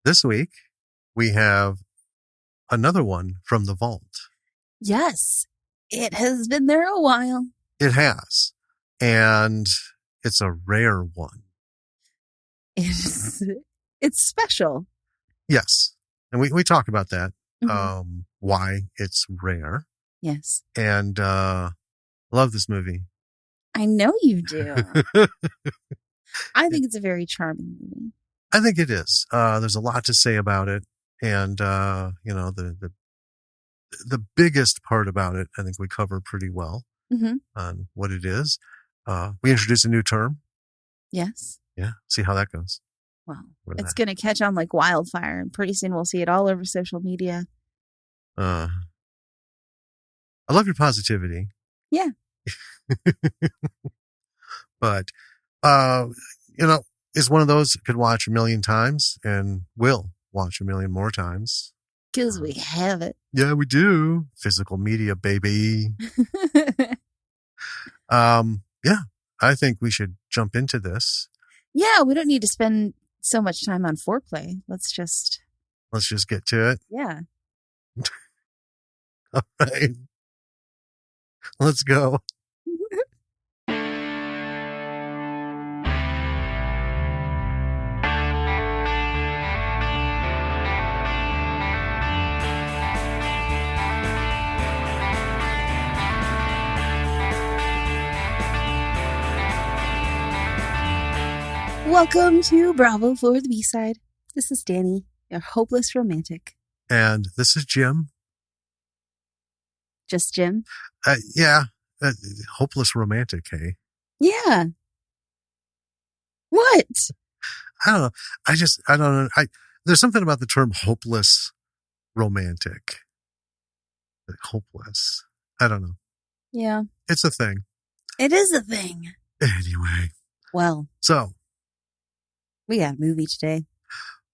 This week, we have another one from the vault. Yes, it has been there a while. It has. And it's a rare one. It's special. Yes. And we talk about that. Mm-hmm. Why it's rare. Yes. And love this movie. I know you do. I think it's a very charming movie. I think it is. There's a lot to say about it. And, the biggest part about it, I think we cover pretty well on what it is. We introduce a new term. Yes. Yeah. See how that goes. Wow. It's going to catch on like wildfire, and pretty soon we'll see it all over social media. I love your positivity. Yeah. But, it's one of those could watch a million times and will watch a million more times. Because we have it. Yeah, we do. Physical media, baby. I think we should jump into this. Yeah, we don't need to spend so much time on foreplay. Let's just get to it. Yeah. All right. Let's go. Welcome to Bravo for the B-Side. This is Danny, your hopeless romantic. And this is Jim. Just Jim? Yeah. Hopeless romantic, hey? Yeah. What? I don't know. I don't know. There's something about the term hopeless romantic. Hopeless. I don't know. Yeah. It's a thing. It is a thing. Anyway. Well. So. We got a movie today.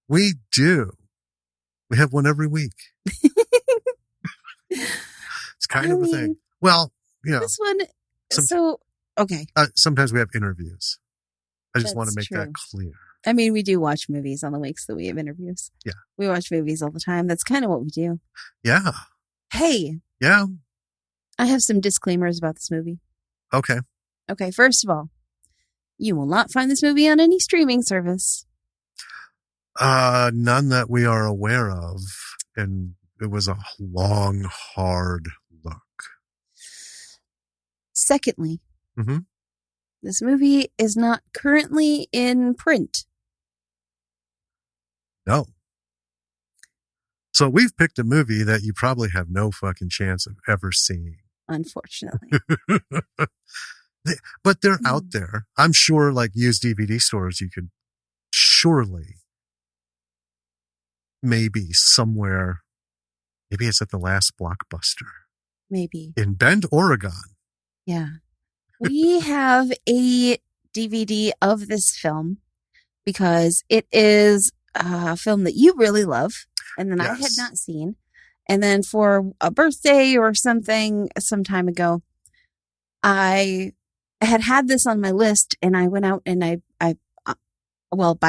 We do. We have one every week. It's kind of a thing. Well, this one. Okay. Sometimes we have interviews. I just want to make that clear. I mean, we do watch movies on the weeks that we have interviews. Yeah. We watch movies all the time. That's kind of what we do. Yeah. Hey. Yeah. I have some disclaimers about this movie. Okay. Okay. First of all, you will not find this movie on any streaming service. None that we are aware of. And it was a long, hard look. Secondly, this movie is not currently in print. No. So we've picked a movie that you probably have no fucking chance of ever seeing. Unfortunately. But they're out there. I'm sure, like used DVD stores, you could surely, maybe somewhere, maybe it's at the last Blockbuster. Maybe. In Bend, Oregon. Yeah. We have a DVD of this film because it is a film that you really love and then I had not seen. And then for a birthday or something some time ago, I had this on my list and I went out and I went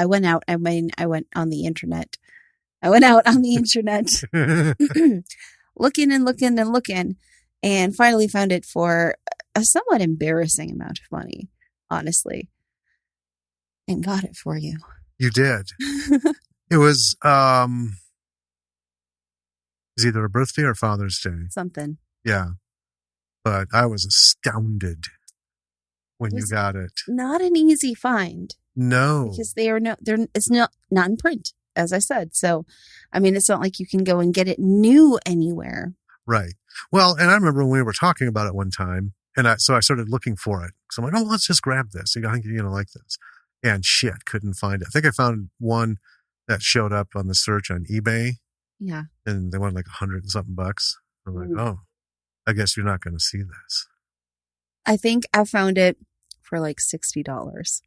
on the internet. I went out on the internet looking and finally found it for a somewhat embarrassing amount of money, honestly, and got it for you. You did. It was either a birthday or Father's Day. Something. Yeah. But I was astounded when you got it. Not an easy find. No. Because it's not in print, as I said. So, I mean, it's not like you can go and get it new anywhere. Right. Well, and I remember when we were talking about it one time, and so I started looking for it. So I'm like, let's just grab this. I think you're going to like this. And shit, couldn't find it. I think I found one that showed up on the search on eBay. Yeah. And they wanted like $100 and something bucks. I'm like, I guess you're not going to see this. I think I found it for like $60.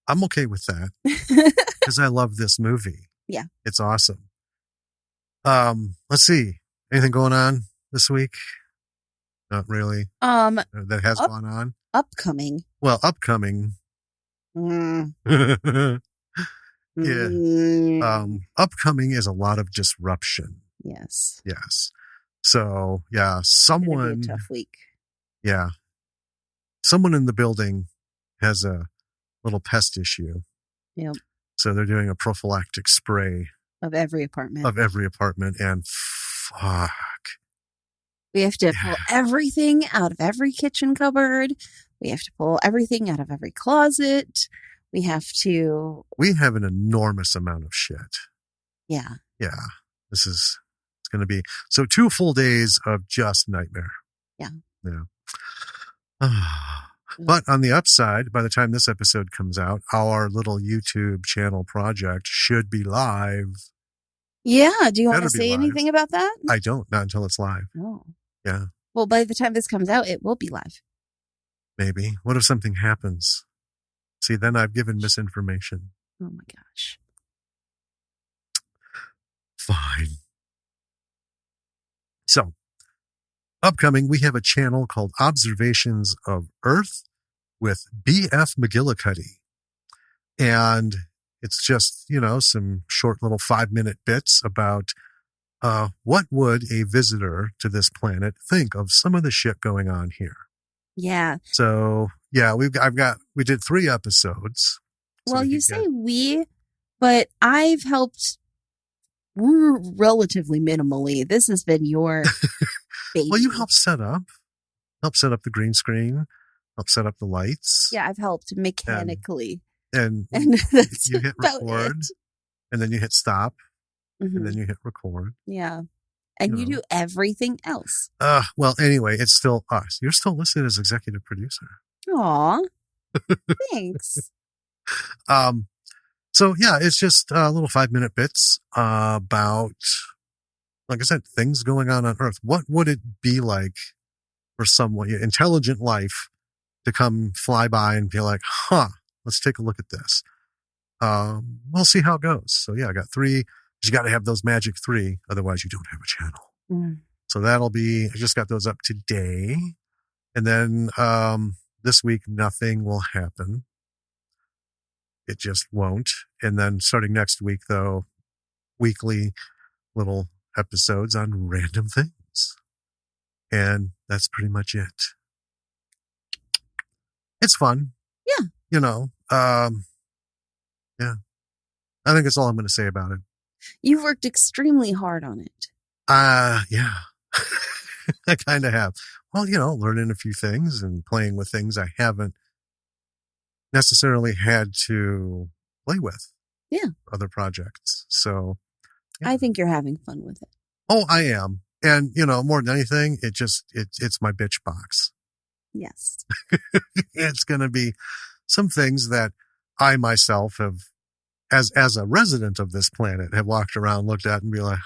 I'm okay with that because I love this movie. Yeah. It's awesome. Let's see. Anything going on this week? Not really. That has gone on. Upcoming. Well, upcoming. Upcoming is a lot of disruption. Yes. So yeah, It's gonna be a tough week. Yeah, someone in the building has a little pest issue. Yep. So they're doing a prophylactic spray of every apartment. And fuck. We have to pull everything out of every kitchen cupboard. We have to pull everything out of every closet. We have an enormous amount of shit. Yeah. It's going to be 2 full days of just nightmare. Yeah. But on the upside, by the time this episode comes out, our little YouTube channel project should be live. Yeah. Do you want to say anything about that? I don't. Not until it's live. Oh. Yeah. Well, by the time this comes out, it will be live. Maybe. What if something happens? See, then I've given misinformation. Oh my gosh. Fine. So, upcoming, we have a channel called Observations of Earth with B.F. McGillicuddy. And it's just, some short little 5-minute bits about what would a visitor to this planet think of some of the shit going on here. Yeah. So, yeah, we did 3 episodes. Well, you say we, but I've helped relatively minimally. This has been your baby. Well, you helped set up the green screen, help set up the lights. Yeah, I've helped mechanically. And that's you hit record, and then you hit stop, and then you hit record. Yeah. And you do everything else. Well, anyway, it's still us. You're still listed as executive producer. Aw. Thanks. So yeah, it's just little 5-minute bits about, like I said, things going on Earth. What would it be like for someone, intelligent life, to come fly by and be like, let's take a look at this. We'll see how it goes. So yeah, I got 3. You got to have those magic 3, otherwise you don't have a channel. So I just got those up today. And then this week, nothing will happen. It just won't. And then starting next week, though, weekly little episodes on random things. And that's pretty much it. It's fun. Yeah. Yeah. I think that's all I'm going to say about it. You've worked extremely hard on it. Yeah. I kind of have. Well, learning a few things and playing with things I haven't necessarily had to play with. Yeah. Other projects. So. Yeah. I think you're having fun with it. Oh, I am. And, more than anything, it's my bitch box. Yes. It's going to be some things that I myself have, as a resident of this planet, have walked around, looked at, and be like,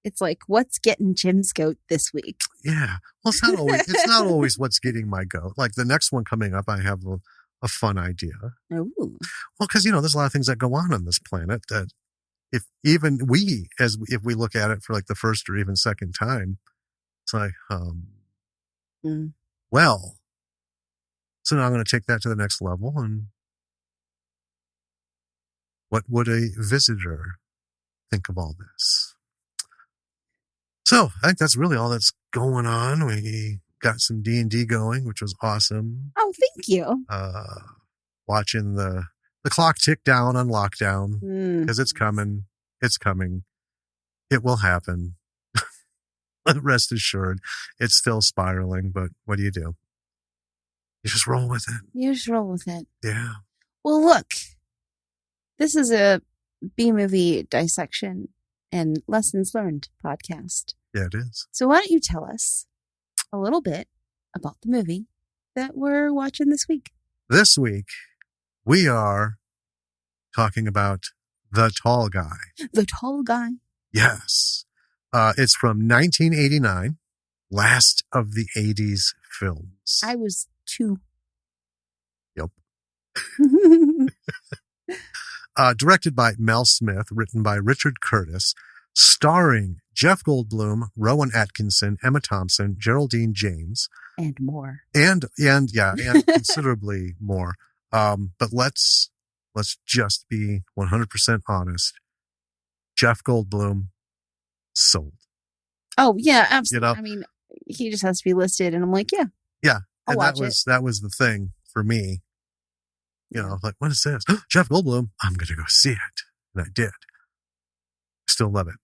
It's like, what's getting Jim's goat this week? Yeah. Well, it's not always what's getting my goat. Like the next one coming up, I have a fun idea. Ooh. Well, because, there's a lot of things that go on this planet that if we look at it for like the first or even second time, it's like, well, so now I'm going to take that to the next level. And what would a visitor think of all this? So I think that's really all that's going on. We got some D&D going, which was awesome. Oh, thank you. Watching the clock tick down on lockdown because it's coming. It's coming. It will happen. Rest assured, it's still spiraling, but what do? You just roll with it. Yeah. Well, look, this is a B-movie dissection and lessons learned podcast. Yeah, it is. So why don't you tell us a little bit about the movie that we're watching this week? This week, we are talking about The Tall Guy. The Tall Guy? Yes. It's from 1989, last of the 80s films. I was 2. Yep. Directed by Mel Smith, written by Richard Curtis, starring Jeff Goldblum, Rowan Atkinson, Emma Thompson, Geraldine James. And more. And considerably more. But let's let's just be 100% honest. Jeff Goldblum sold. Oh yeah, absolutely. You know? I mean, he just has to be listed, and I'm like, yeah. Yeah. I'll And watch that was the thing for me. You know, like, what is this? Jeff Goldblum. I'm going to go see it. And I did. Still love it.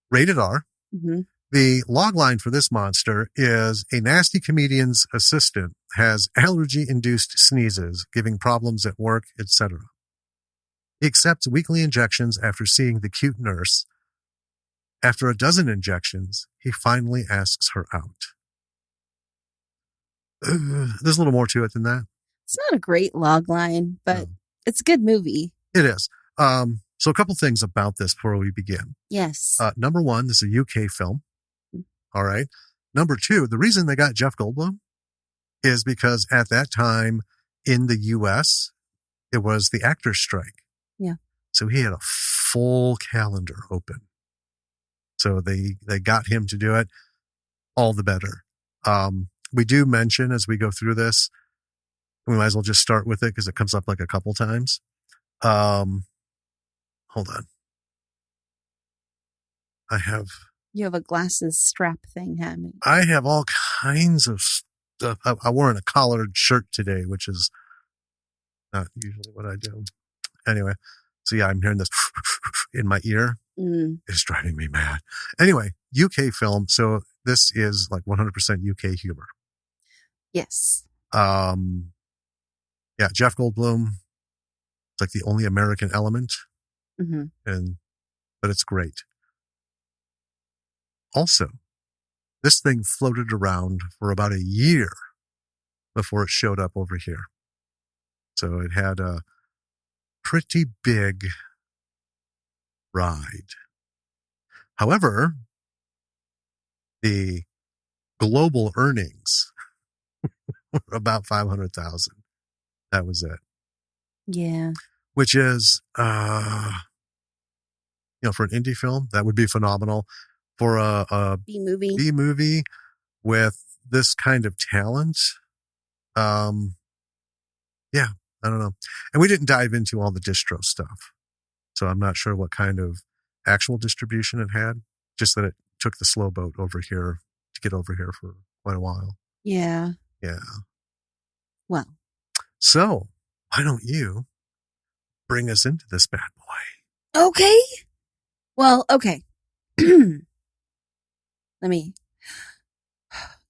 Rated R. Mm-hmm. The log line for this monster is a nasty comedian's assistant has allergy-induced sneezes, giving problems at work, etc. He accepts weekly injections after seeing the cute nurse. After a dozen injections, he finally asks her out. There's a little more to it than that. It's not a great log line, but it's a good movie. It is. So a couple things about this before we begin. Yes. Number one, this is a UK film. All right. Number two, the reason they got Jeff Goldblum is because at that time in the US, it was the actors' strike. Yeah. So he had a full calendar open. So they got him to do it. All the better. We do mention as we go through this, we might as well just start with it because it comes up like a couple times. Hold on. You have a glasses strap thing happening. I have all kinds of stuff. I wore a collared shirt today, which is not usually what I do. Anyway, so yeah, I'm hearing this in my ear. It's driving me mad. Anyway, UK film. So this is like 100% UK humor. Yes. Yeah, Jeff Goldblum. It's like the only American element. Mm-hmm. But it's great. Also, this thing floated around for about a year before it showed up over here. So it had a pretty big ride. However, the global earnings were about 500,000. That was it. Yeah. Which is, for an indie film, that would be phenomenal. For a B-movie with this kind of talent, yeah, I don't know. And we didn't dive into all the distro stuff. So I'm not sure what kind of actual distribution it had, just that it took the slow boat over here to get over here for quite a while. Yeah. Yeah. Well. So why don't you bring us into this bad boy? Okay. Well, okay. Let me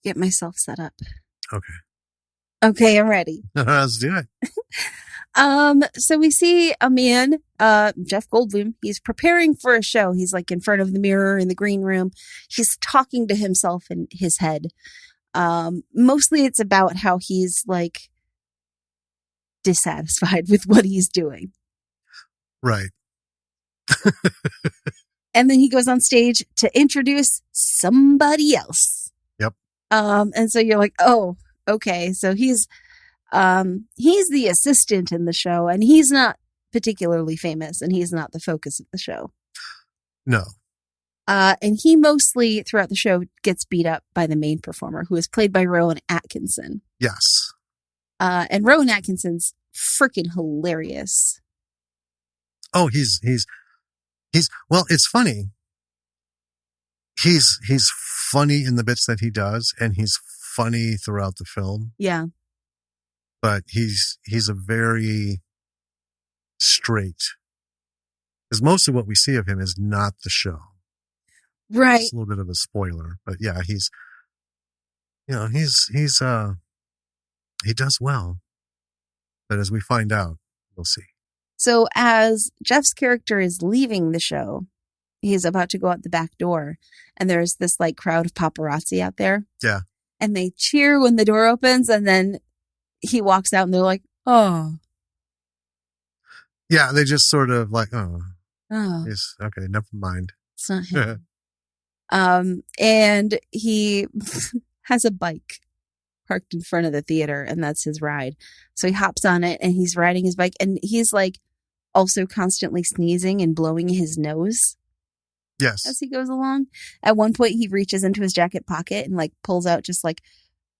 get myself set up. Okay, I'm ready. Let's do it. So we see a man, Jeff Goldblum. He's preparing for a show. He's like in front of the mirror in the green room. He's talking to himself in his head. Mostly it's about how he's like dissatisfied with what he's doing. Right. And then he goes on stage to introduce somebody else. Yep. And so you're like, oh, okay. So he's the assistant in the show, and he's not particularly famous, and he's not the focus of the show. No. And he mostly throughout the show gets beat up by the main performer, who is played by Rowan Atkinson. Yes. And Rowan Atkinson's freaking hilarious. Oh, he's well, it's funny. He's funny in the bits that he does, and he's funny throughout the film. Yeah. But he's a very straight, because most of what we see of him is not the show. Right. It's a little bit of a spoiler, but yeah, he does well. But as we find out, we'll see. So as Jeff's character is leaving the show, he's about to go out the back door, and there's this like crowd of paparazzi out there. Yeah. And they cheer when the door opens, and then he walks out and they're like, oh. Yeah, they just sort of like, oh. Yes, okay, never mind. It's not him. And he has a bike parked in front of the theater, and that's his ride. So he hops on it and he's riding his bike, and he's like also constantly sneezing and blowing his nose. Yes. As he goes along. At one point he reaches into his jacket pocket and like pulls out just like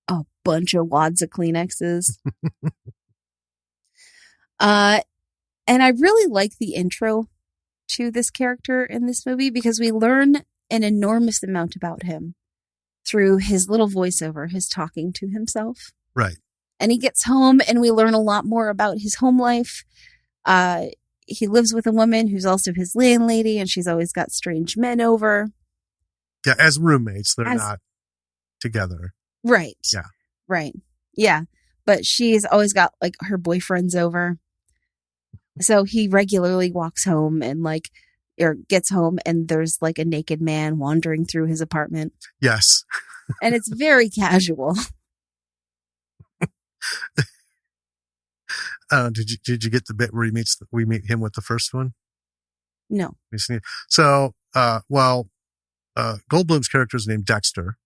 a bunch of wads of Kleenexes. And I really like the intro to this character in this movie because we learn an enormous amount about him through his little voiceover, his talking to himself. Right. And he gets home and we learn a lot more about his home life. He lives with a woman who's also his landlady, and she's always got strange men over. Yeah, as roommates, they're not together. Right. Yeah. Right. Yeah. But she's always got like her boyfriends over. So he regularly walks home and or gets home and there's like a naked man wandering through his apartment. Yes. And it's very casual. Did you get the bit where we meet him with the first one? No. So, Goldblum's character is named Dexter.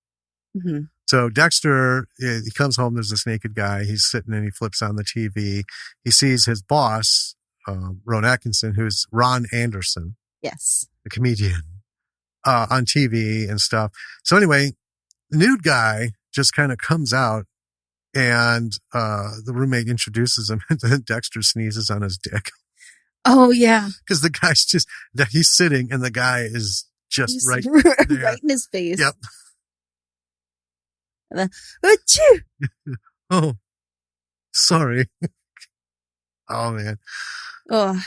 Mm-hmm. So Dexter, he comes home, there's this naked guy. He's sitting and he flips on the TV. He sees his boss, Ron Atkinson, who's Ron Anderson. Yes. The comedian, on TV and stuff. So anyway, the nude guy just kind of comes out and the roommate introduces him and then Dexter sneezes on his dick. Oh, yeah. Because the guy's he's sitting and the guy is just right there. Right in his face. Yep. Oh, sorry. Oh, man. Oh.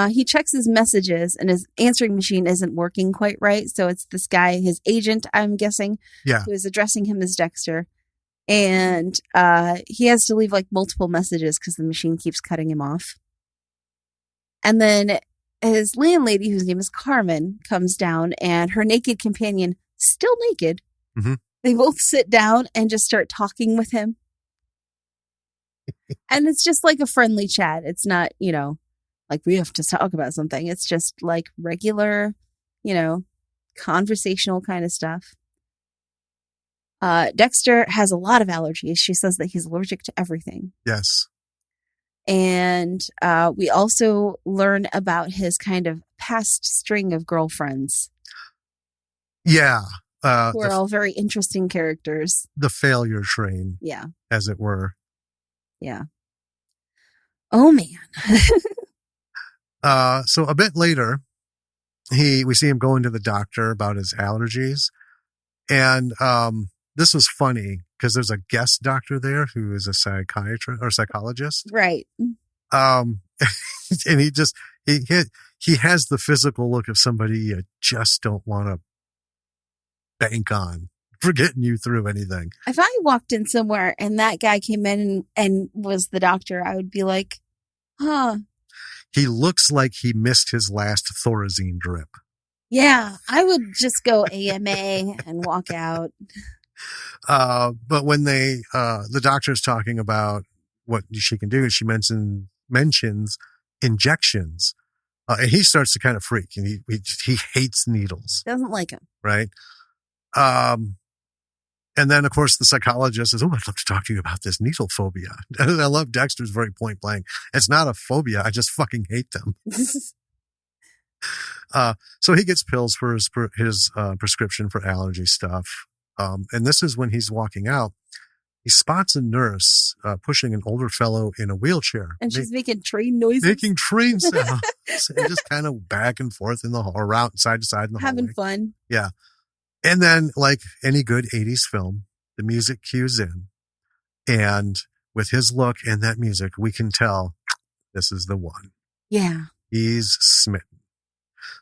He checks his messages and his answering machine isn't working quite right. So it's this guy, his agent, I'm guessing, who is addressing him as Dexter. And he has to leave like multiple messages because the machine keeps cutting him off. And then his landlady, whose name is Carmen, comes down and her naked companion, still naked, they both sit down and just start talking with him. And it's just like a friendly chat. It's not, like we have to talk about something. It's just like regular, conversational kind of stuff. Dexter has a lot of allergies. She says that he's allergic to everything. Yes. And we also learn about his kind of past string of girlfriends. Yeah. Who are all very interesting characters. The failure train. Yeah. As it were. Yeah. Oh, man. So a bit later, we see him going to the doctor about his allergies. And this was funny because there's a guest doctor there who is a psychiatrist or psychologist. Right. And he has the physical look of somebody you just don't want to bank on for getting you through anything. If I walked in somewhere and that guy came in and was the doctor, I would be like, huh. He looks like he missed his last Thorazine drip. Yeah, I would just go AMA and walk out. But when the doctor's talking about what she can do, she mentions injections. And he starts to kind of freak, and he hates needles. Doesn't like them. Right. And then, of course, the psychologist says, "Oh, I'd love to talk to you about this needle phobia." And I love Dexter's very point blank. It's not a phobia. I just fucking hate them. So he gets pills for his prescription for allergy stuff. And this is when he's walking out. He spots a nurse pushing an older fellow in a wheelchair. And she's making train noises. Making train sounds. And just kind of back and forth in the hall, around side to side in the hallway. Having fun. Yeah. And then, like any good 80s film, the music cues in. And with his look and that music, we can tell this is the one. Yeah. He's smitten.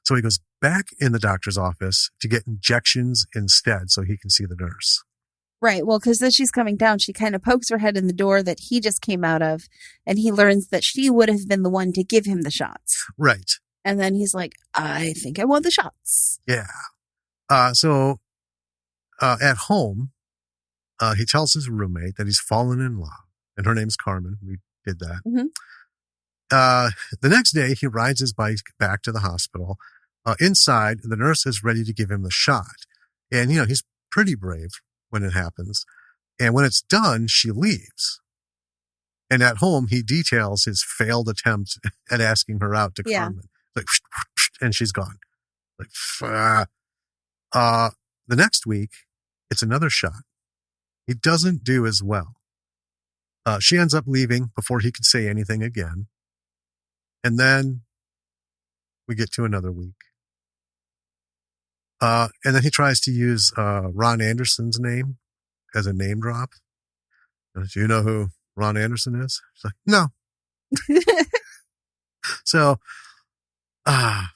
So he goes back in the doctor's office to get injections instead so he can see the nurse. Right. Well, because as she's coming down, she kind of pokes her head in the door that he just came out of, and he learns that she would have been the one to give him the shots. Right. And then he's like, I think I want the shots. Yeah. So at home, he tells his roommate that he's fallen in love, and her name's Carmen. We did that. Mm-hmm. The next day, he rides his bike back to the hospital. Inside, the nurse is ready to give him the shot. And, he's pretty brave when it happens. And when it's done, she leaves. And at home, he details his failed attempt at asking her out to Carmen. Like, and she's gone. Like, the next week, it's another shot. He doesn't do as well. She ends up leaving before he could say anything again. And then we get to another week. And then he tries to use Ron Anderson's name as a name drop. Do you know who Ron Anderson is? She's like, no. So, and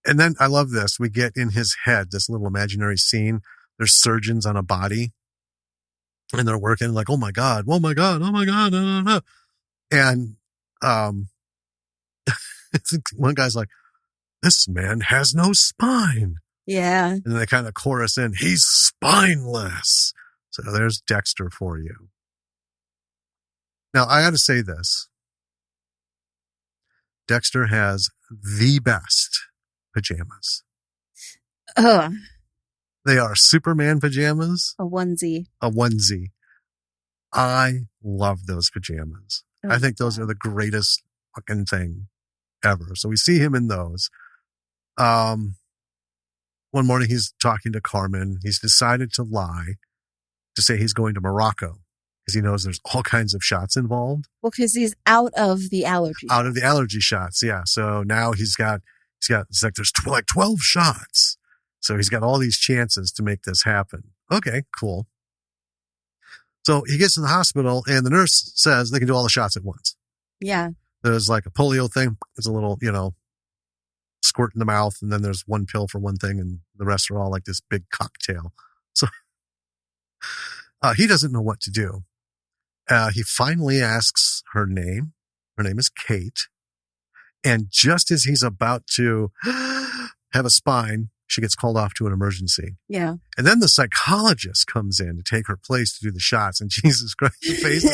then I love this. We get in his head this little imaginary scene. There's surgeons on a body, and they're working like, oh my God, oh my God, oh my God. No, no, no. And one guy's like, this man has no spine. Yeah. And then they kind of chorus in, he's spineless. So there's Dexter for you. Now, I got to say this. Dexter has the best pajamas. Oh. They are Superman pajamas. A onesie. I love those pajamas. Oh, I think those are the greatest fucking thing ever. So we see him in those. One morning he's talking to Carmen. He's decided to lie to say he's going to Morocco because he knows there's all kinds of shots involved. Well, because he's out of the allergy. Out of the allergy shots, yeah. So now it's like there's 12 shots. So he's got all these chances to make this happen. Okay, cool. So he gets to the hospital and the nurse says they can do all the shots at once. Yeah. There's like a polio thing. It's a little, squirt in the mouth, and then there's one pill for one thing, and the rest are all like this big cocktail. So he doesn't know what to do. He finally asks her name. Her name is Kate. And just as he's about to have a spine, she gets called off to an emergency. Yeah. And then the psychologist comes in to take her place to do the shots. And Jesus Christ, the face.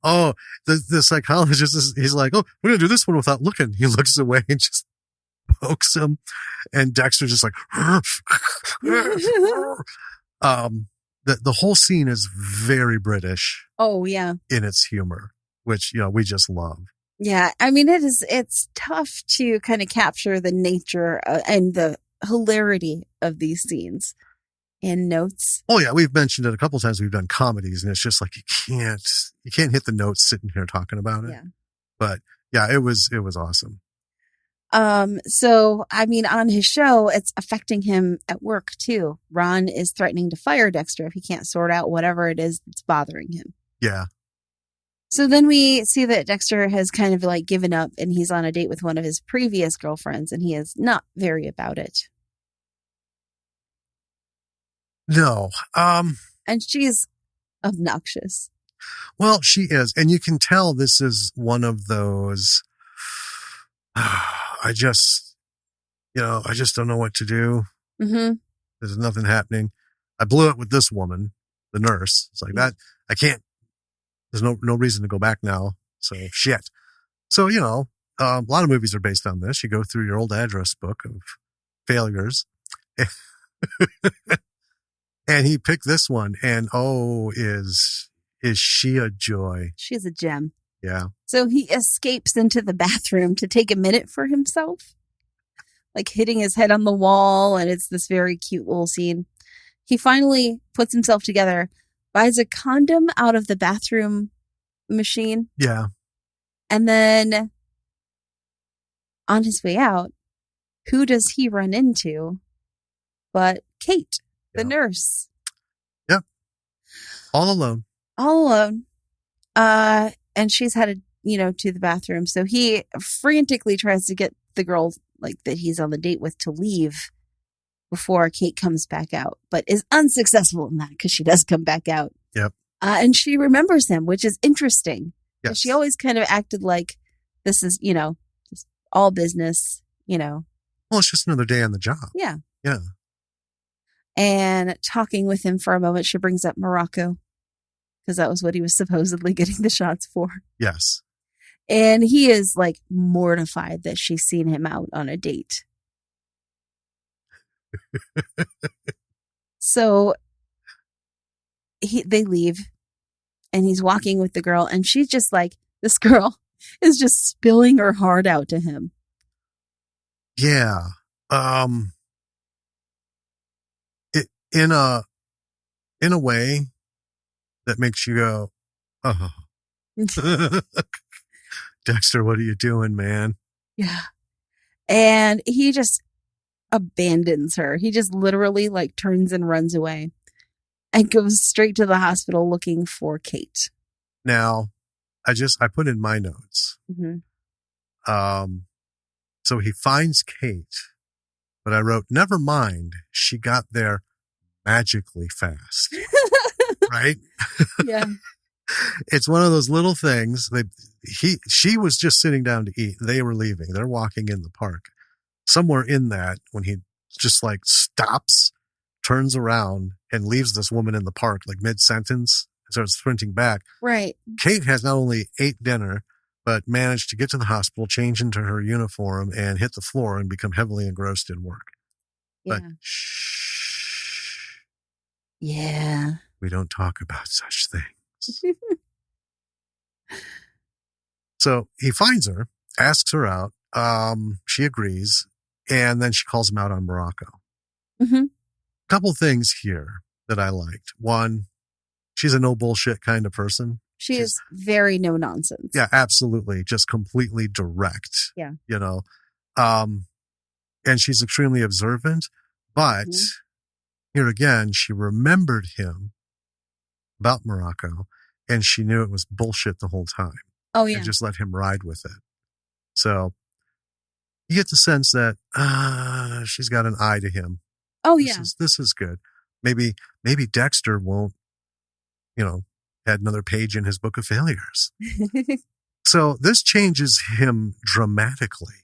The psychologist he's like, oh, we're going to do this one without looking. He looks away and just pokes him. And Dexter's just like, the whole scene is very British. Oh, yeah. In its humor, which, we just love. Yeah. I mean, it's tough to kind of capture the nature and the hilarity of these scenes in notes. Oh yeah. We've mentioned it a couple times. We've done comedies and it's just like, you can't hit the notes sitting here talking about it. Yeah. But yeah, it was awesome. So, I mean, on his show, it's affecting him at work too. Ron is threatening to fire Dexter if he can't sort out whatever it is that's bothering him. Yeah. So then we see that Dexter has kind of like given up and he's on a date with one of his previous girlfriends and he is not very about it. No. And she's obnoxious. Well, she is. And you can tell this is one of those, I just don't know what to do. Mm-hmm. There's nothing happening. I blew it with this woman, the nurse. It's like that. I can't, there's no reason to go back now. So shit. So, a lot of movies are based on this. You go through your old address book of failures. And he picked this one and is she a joy? She's a gem. Yeah. So he escapes into the bathroom to take a minute for himself, like hitting his head on the wall. And it's this very cute little scene. He finally puts himself together, buys a condom out of the bathroom machine. Yeah. And then on his way out, who does he run into but Kate, the nurse? Yep. All alone. And she's headed, to the bathroom. So he frantically tries to get the girl like that he's on the date with to leave before Kate comes back out, but is unsuccessful in that because she does come back out. Yep. And she remembers him, which is interesting. Yes. She always kind of acted like this is, just all business, Well, it's just another day on the job. Yeah. Yeah. And talking with him for a moment, she brings up Morocco because that was what he was supposedly getting the shots for. Yes. And he is like mortified that she's seen him out on a date. So they leave and he's walking with the girl and she's just like, this girl is just spilling her heart out to him. Yeah. In a way that makes you go, Oh. Dexter, what are you doing, man? Yeah. And he just abandons her. He just literally like turns and runs away and goes straight to the hospital looking for Kate. Now, I put in my notes. Mm-hmm. So he finds Kate, but I wrote, never mind, she got there magically fast. Right? Yeah. It's one of those little things. She was just sitting down to eat. They were leaving. They're walking in the park. Somewhere in that, when he just like stops, turns around, and leaves this woman in the park, like mid-sentence, and starts sprinting back. Right. Kate has not only ate dinner, but managed to get to the hospital, change into her uniform, and hit the floor and become heavily engrossed in work. Yeah. But shh. Yeah. We don't talk about such things. So he finds her, asks her out. She agrees, and then she calls him out on Morocco. Mm-hmm. Couple things here that I liked. One, she's a no bullshit kind of person. She's is very no nonsense. Yeah, absolutely. Just completely direct. Yeah. You know, and she's extremely observant, but here again, she remembered him about Morocco, and she knew it was bullshit the whole time. Oh, yeah. And just let him ride with it. So you get the sense that she's got an eye to him. Oh, yeah. This is good. Maybe Dexter won't, add another page in his book of failures. So this changes him dramatically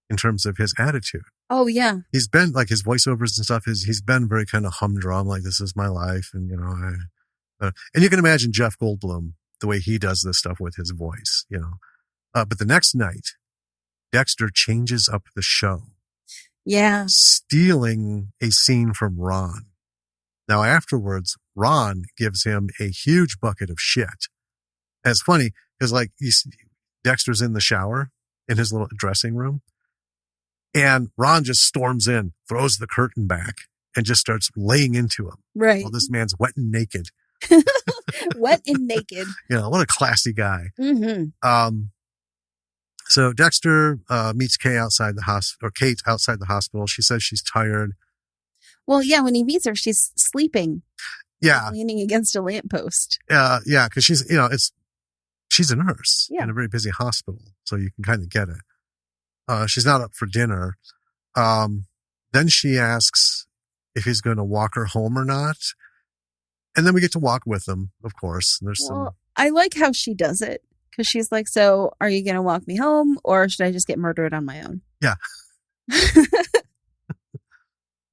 in terms of his attitude. Oh, yeah. He's been like his voiceovers and stuff. He's been very kind of humdrum, like this is my life. And, and you can imagine Jeff Goldblum, the way he does this stuff with his voice, But the next night, Dexter changes up the show. Yeah. Stealing a scene from Ron. Now, afterwards, Ron gives him a huge bucket of shit. And it's funny because, Dexter's in the shower in his little dressing room. And Ron just storms in, throws the curtain back, and just starts laying into him. Right. While this man's wet and naked. Wet and naked. What a classy guy. Mm-hmm. So Dexter meets Kate outside the hospital. She says she's tired. Well, yeah, when he meets her, she's sleeping. Yeah. Leaning against a lamppost. Yeah, because she's, she's a nurse in a very busy hospital. So you can kind of get it. She's not up for dinner. Then she asks if he's going to walk her home or not. And then we get to walk with him, of course. I like how she does it. Because she's like, so are you going to walk me home or should I just get murdered on my own? Yeah.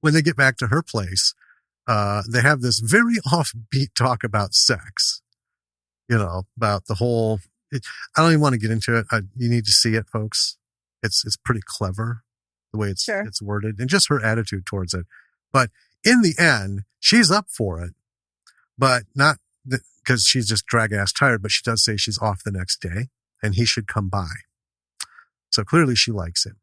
When they get back to her place, they have this very offbeat talk about sex, about the whole, I don't even want to get into it. You need to see it, folks. It's pretty clever the way it's worded and just her attitude towards it. But in the end, she's up for it, but not because she's just drag-ass tired, but she does say she's off the next day and he should come by. So clearly she likes him.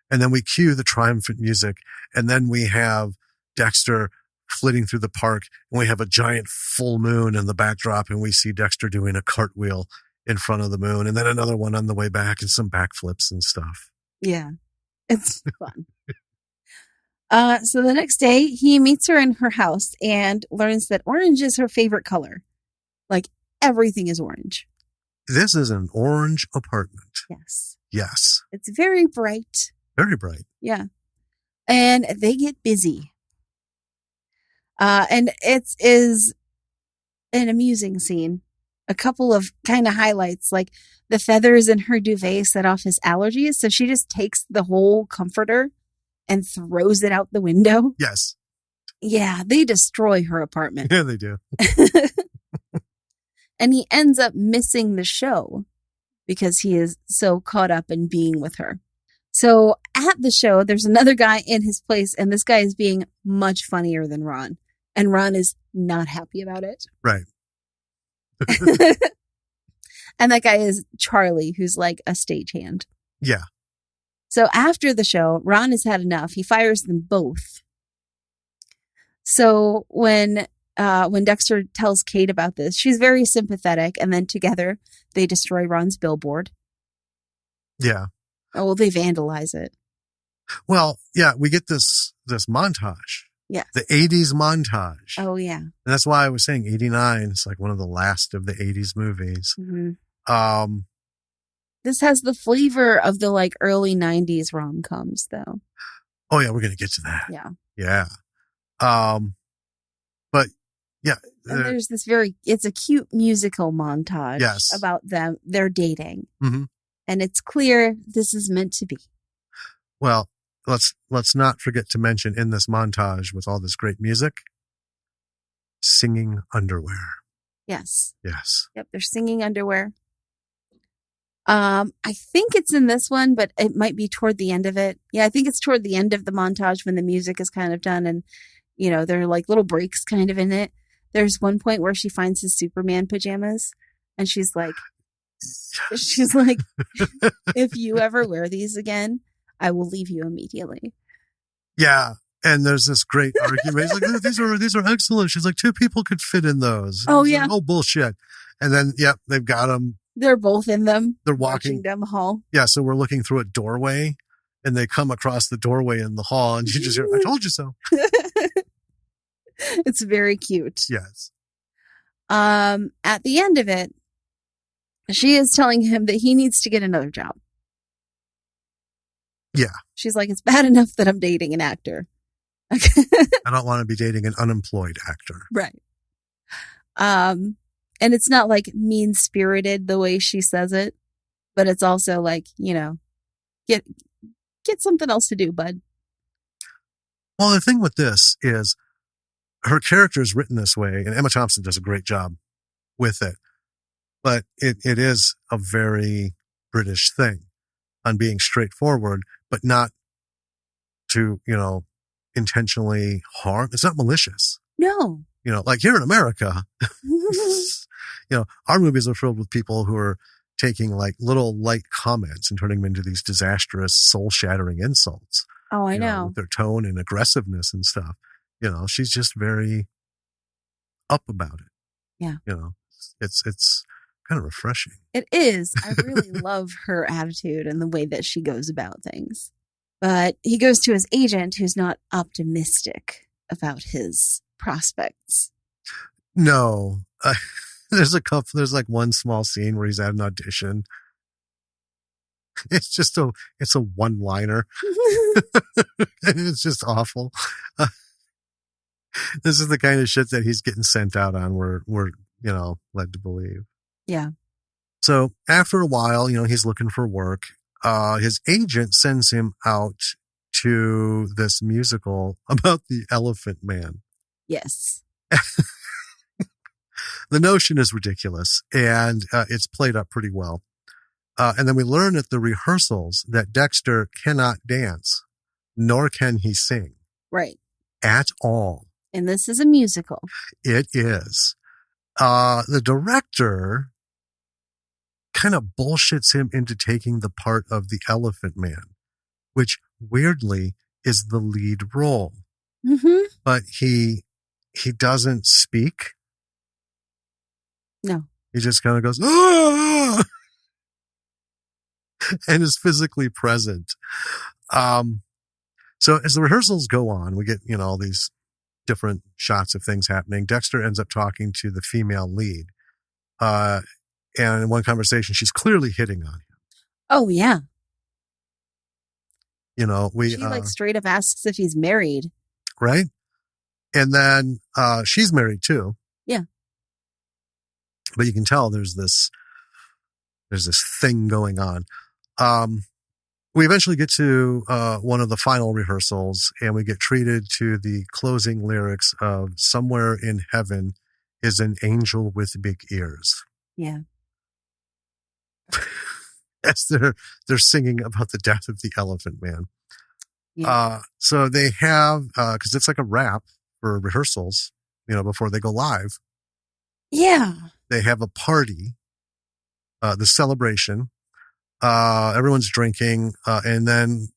And then we cue the triumphant music, and then we have Dexter flitting through the park, and we have a giant full moon in the backdrop, and we see Dexter doing a cartwheel in front of the moon, and then another one on the way back, and some backflips and stuff. Yeah, it's fun. So the next day, he meets her in her house and learns that orange is her favorite color. Like, everything is orange. This is an orange apartment. Yes. Yes. It's very bright. Very bright. Yeah. And they get busy. And it is an amusing scene. A couple of kind of highlights, like the feathers in her duvet set off his allergies. So she just takes the whole comforter and throws it out the window. Yes. Yeah, they destroy her apartment. Yeah, they do. And he ends up missing the show because he is so caught up in being with her. So at the show, there's another guy in his place, and this guy is being much funnier than Ron. And Ron is not happy about it. Right. And that guy is Charlie, who's like a stagehand. Yeah. So after the show, Ron has had enough. He fires them both. So when when Dexter tells Kate about this, she's very sympathetic. And then together they destroy Ron's billboard. Yeah. Oh, well, they vandalize it. Well, yeah, we get this montage. Yeah. The 80s montage. Oh, yeah. And that's why I was saying 89 is like one of the last of the 80s movies. Mm-hmm. This has the flavor of the like early 90s rom-coms, though. Oh, yeah, we're going to get to that. Yeah. Yeah. But yeah. And there's this it's a cute musical montage about they're dating. Mm-hmm. And it's clear this is meant to be. Well, let's not forget to mention in this montage with all this great music, singing underwear. Yes. Yes. Yep, they're singing underwear. I think it's in this one, but it might be toward the end of it. Yeah, I think it's toward the end of the montage when the music is kind of done and, you know, there are like little breaks kind of in it. There's one point where she finds his Superman pajamas and she's like, if you ever wear these again, I will leave you immediately. Yeah. And there's this great argument. He's like, oh, these are excellent. She's like, 2 people could fit in those. Oh, yeah. Like, oh, bullshit. And then, yep, they've got them. They're both in them. They're walking down the hall. Yeah. So we're looking through a doorway and they come across the doorway in the hall and you just hear, I told you so. It's very cute. Yes. At the end of it, she is telling him that he needs to get another job. Yeah. She's like, it's bad enough that I'm dating an actor. I don't want to be dating an unemployed actor. Right. And it's not like mean-spirited the way she says it, but it's also like, you know, get something else to do, bud. Well, the thing with this is her character is written this way, and Emma Thompson does a great job with it. But it is a very British thing on being straightforward, but not to, you know, intentionally harm. It's not malicious. No. You know, like here in America, you know, our movies are filled with people who are taking like little light comments and turning them into these disastrous, soul-shattering insults. Oh, I know. With their tone and aggressiveness and stuff. You know, she's just very up about it. Yeah. You know, it's kind of refreshing. It is. I really love her attitude and the way that she goes about things. But he goes to his agent who's not optimistic about his prospects. No. There's like one small scene where he's at an audition. It's just it's a one-liner. And it's just awful. This is the kind of shit that he's getting sent out on. We're you know, led to believe. Yeah. So after a while, you know, he's looking for work. His agent sends him out to this musical about the Elephant Man. Yes. The notion is ridiculous, and it's played up pretty well. And then we learn at the rehearsals that Dexter cannot dance, nor can he sing. Right. At all. And this is a musical. It is. The director kind of bullshits him into taking the part of the Elephant Man, which weirdly is the lead role. Mm-hmm. But he doesn't speak. No. He just kind of goes, ah! And is physically present. So as the rehearsals go on, we get, you know, all these different shots of things happening. Dexter ends up talking to the female lead. And in one conversation, she's clearly hitting on him. Oh, yeah. You know, she like straight up asks if he's married. Right. And then she's married too. Yeah. But you can tell there's this thing going on. We eventually get to one of the final rehearsals, and we get treated to the closing lyrics of "Somewhere in Heaven is an Angel with Big Ears." Yeah. As they're singing about the death of the Elephant Man. Yeah. So they have, because it's like a wrap for rehearsals, you know, before they go live. Yeah. They have a party, the celebration. Everyone's drinking, and then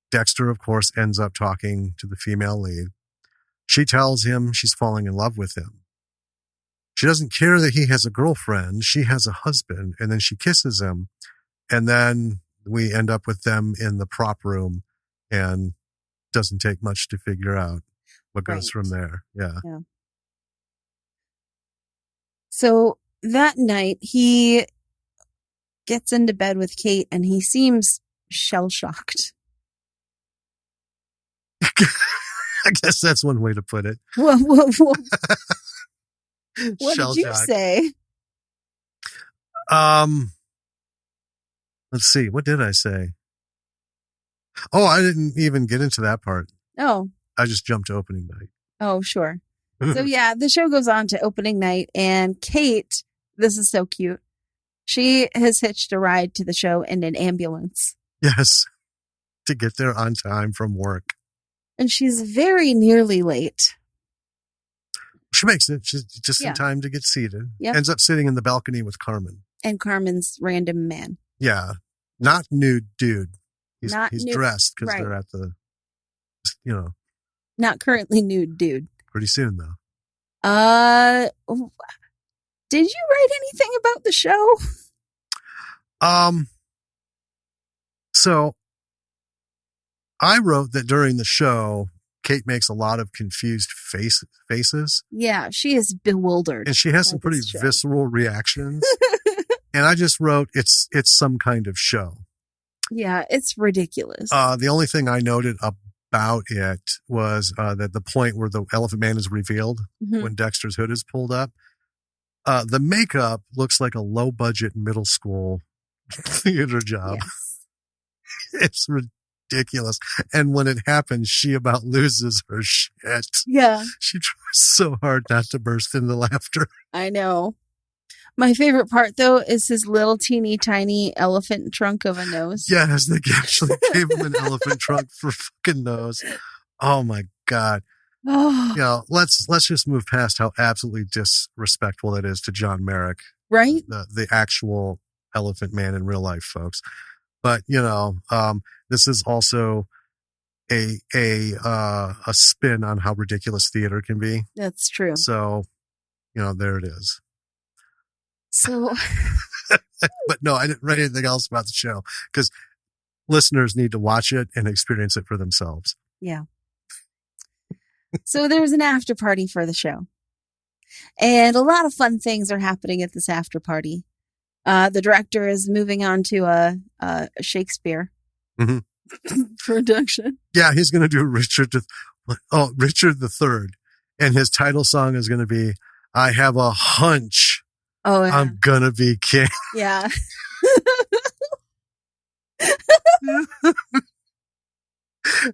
Dexter, of course, ends up talking to the female lead. She tells him she's falling in love with him. She doesn't care that he has a girlfriend. She has a husband. And then she kisses him. And then we end up with them in the prop room, and doesn't take much to figure out what goes from there. Yeah. So that night he gets into bed with Kate, and he seems shell-shocked. I guess that's one way to put it. What did you say? Let's see. What did I say? Oh, I didn't even get into that part. Oh. I just jumped to opening night. Oh, sure. So yeah, the show goes on to opening night, and Kate, this is so cute. She has hitched a ride to the show in an ambulance. Yes. To get there on time from work. And she's very nearly late. She makes it. She's just in time to get seated. Yep. Ends up sitting in the balcony with Carmen. And Carmen's random man. Yeah. Not nude dude. He's nude, dressed because they're at the, Not currently nude dude. Pretty soon, though. Did you write anything about the show? So I wrote that during the show, Kate makes a lot of confused faces. Yeah, she is bewildered. And she has some pretty visceral reactions. And I just wrote, it's some kind of show. Yeah, it's ridiculous. The only thing I noted about it was that the point where the Elephant Man is revealed, when Dexter's hood is pulled up, the makeup looks like a low-budget middle school theater job. Yes. It's ridiculous. And when it happens, she about loses her shit. Yeah. She tries so hard not to burst into laughter. I know. My favorite part, though, is his little teeny tiny elephant trunk of a nose. Yes, they actually gave him an elephant trunk for fucking nose. Oh my God. Oh. Let's just move past how absolutely disrespectful it is to John Merrick. Right? The actual Elephant Man in real life, folks. But, this is also a spin on how ridiculous theater can be. That's true. So, there it is. So, but no, I didn't write anything else about the show because listeners need to watch it and experience it for themselves. Yeah. So there's an after party for the show, and a lot of fun things are happening at this after party. The director is moving on to a Shakespeare production. Yeah, he's going to do Richard III, and his title song is going to be "I Have a Hunch." Oh, yeah. I'm gonna be king. Yeah.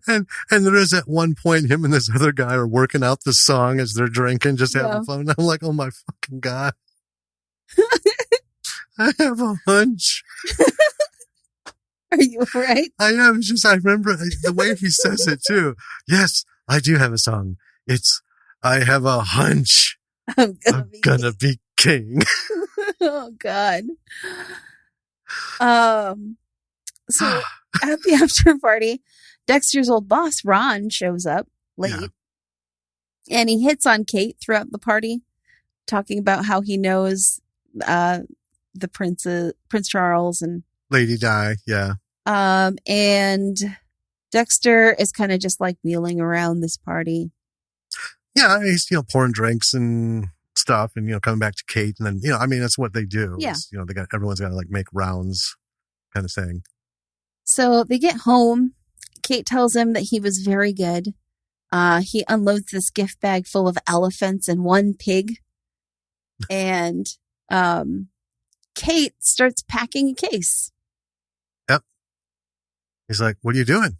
and there is at one point him and this other guy are working out the song as they're drinking, just having fun. I'm like, oh my fucking God. I have a hunch. Are you all right? I am. I remember the way he says it too. Yes, I do have a song. It's I have a hunch. I'm gonna be king. Oh God. So at the after party, Dexter's old boss, Ron, shows up late, and he hits on Kate throughout the party, talking about how he knows the Prince Charles and Lady Di. Yeah. And Dexter is kind of just like wheeling around this party. Yeah, he's pouring drinks and stuff, and coming back to Kate, and then that's what they do. Yeah. Everyone's got to like make rounds, kind of thing. So they get home. Kate tells him that he was very good. He unloads this gift bag full of elephants and one pig, and Kate starts packing a case. Yep. He's like, "What are you doing?"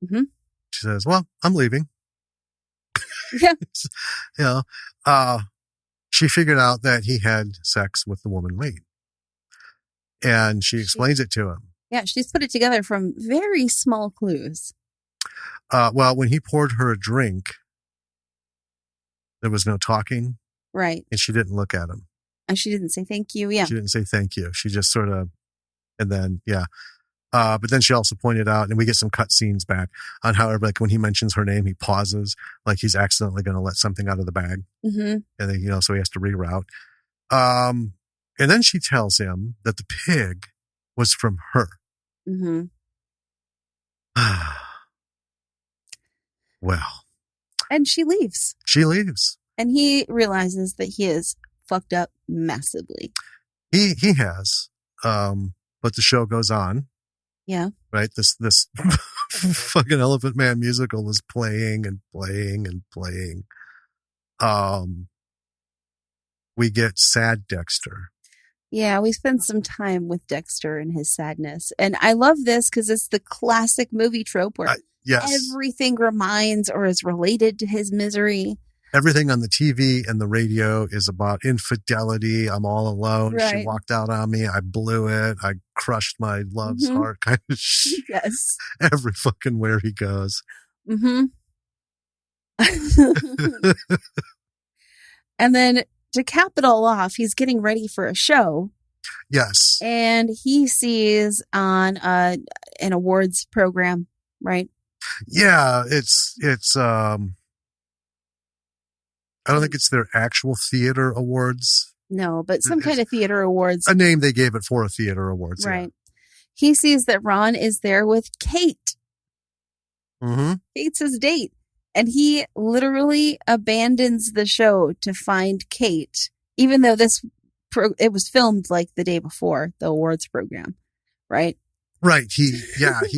Mm-hmm. She says, "Well, I'm leaving." Yeah. She figured out that he had sex with the woman late. And she explains it to him. Yeah, she's put it together from very small clues. Well, when he poured her a drink, there was no talking. Right. And she didn't look at him. And she didn't say thank you. Yeah. She didn't say thank you. She just sort of, and then, yeah. But then she also pointed out, and we get some cut scenes back on how, like, when he mentions her name, he pauses, like he's accidentally going to let something out of the bag. Mm-hmm. And then, so he has to reroute. And then she tells him that the pig was from her. Mm-hmm. Well. And she leaves. She leaves. And he realizes that he is fucked up massively. He has. But the show goes on. Yeah. Right? This fucking Elephant Man musical is playing and playing and playing. We get sad Dexter. Yeah, we spend some time with Dexter and his sadness. And I love this because it's the classic movie trope where everything reminds or is related to his misery. Everything on the TV and the radio is about infidelity. I'm all alone. Right. She walked out on me. I blew it. I crushed my love's heart kind of shit. Yes. Every fucking where he goes. Mm-hmm. And then to cap it all off, he's getting ready for a show. Yes. And he sees on an awards program, right? Yeah, it's I don't think it's their actual theater awards. No, but some kind of theater awards. A name they gave it for a theater awards. Right. Yeah. He sees that Ron is there with Kate. Mm-hmm. Kate's his date. And he literally abandons the show to find Kate, even though it was filmed like the day before the awards program. Right. Right. He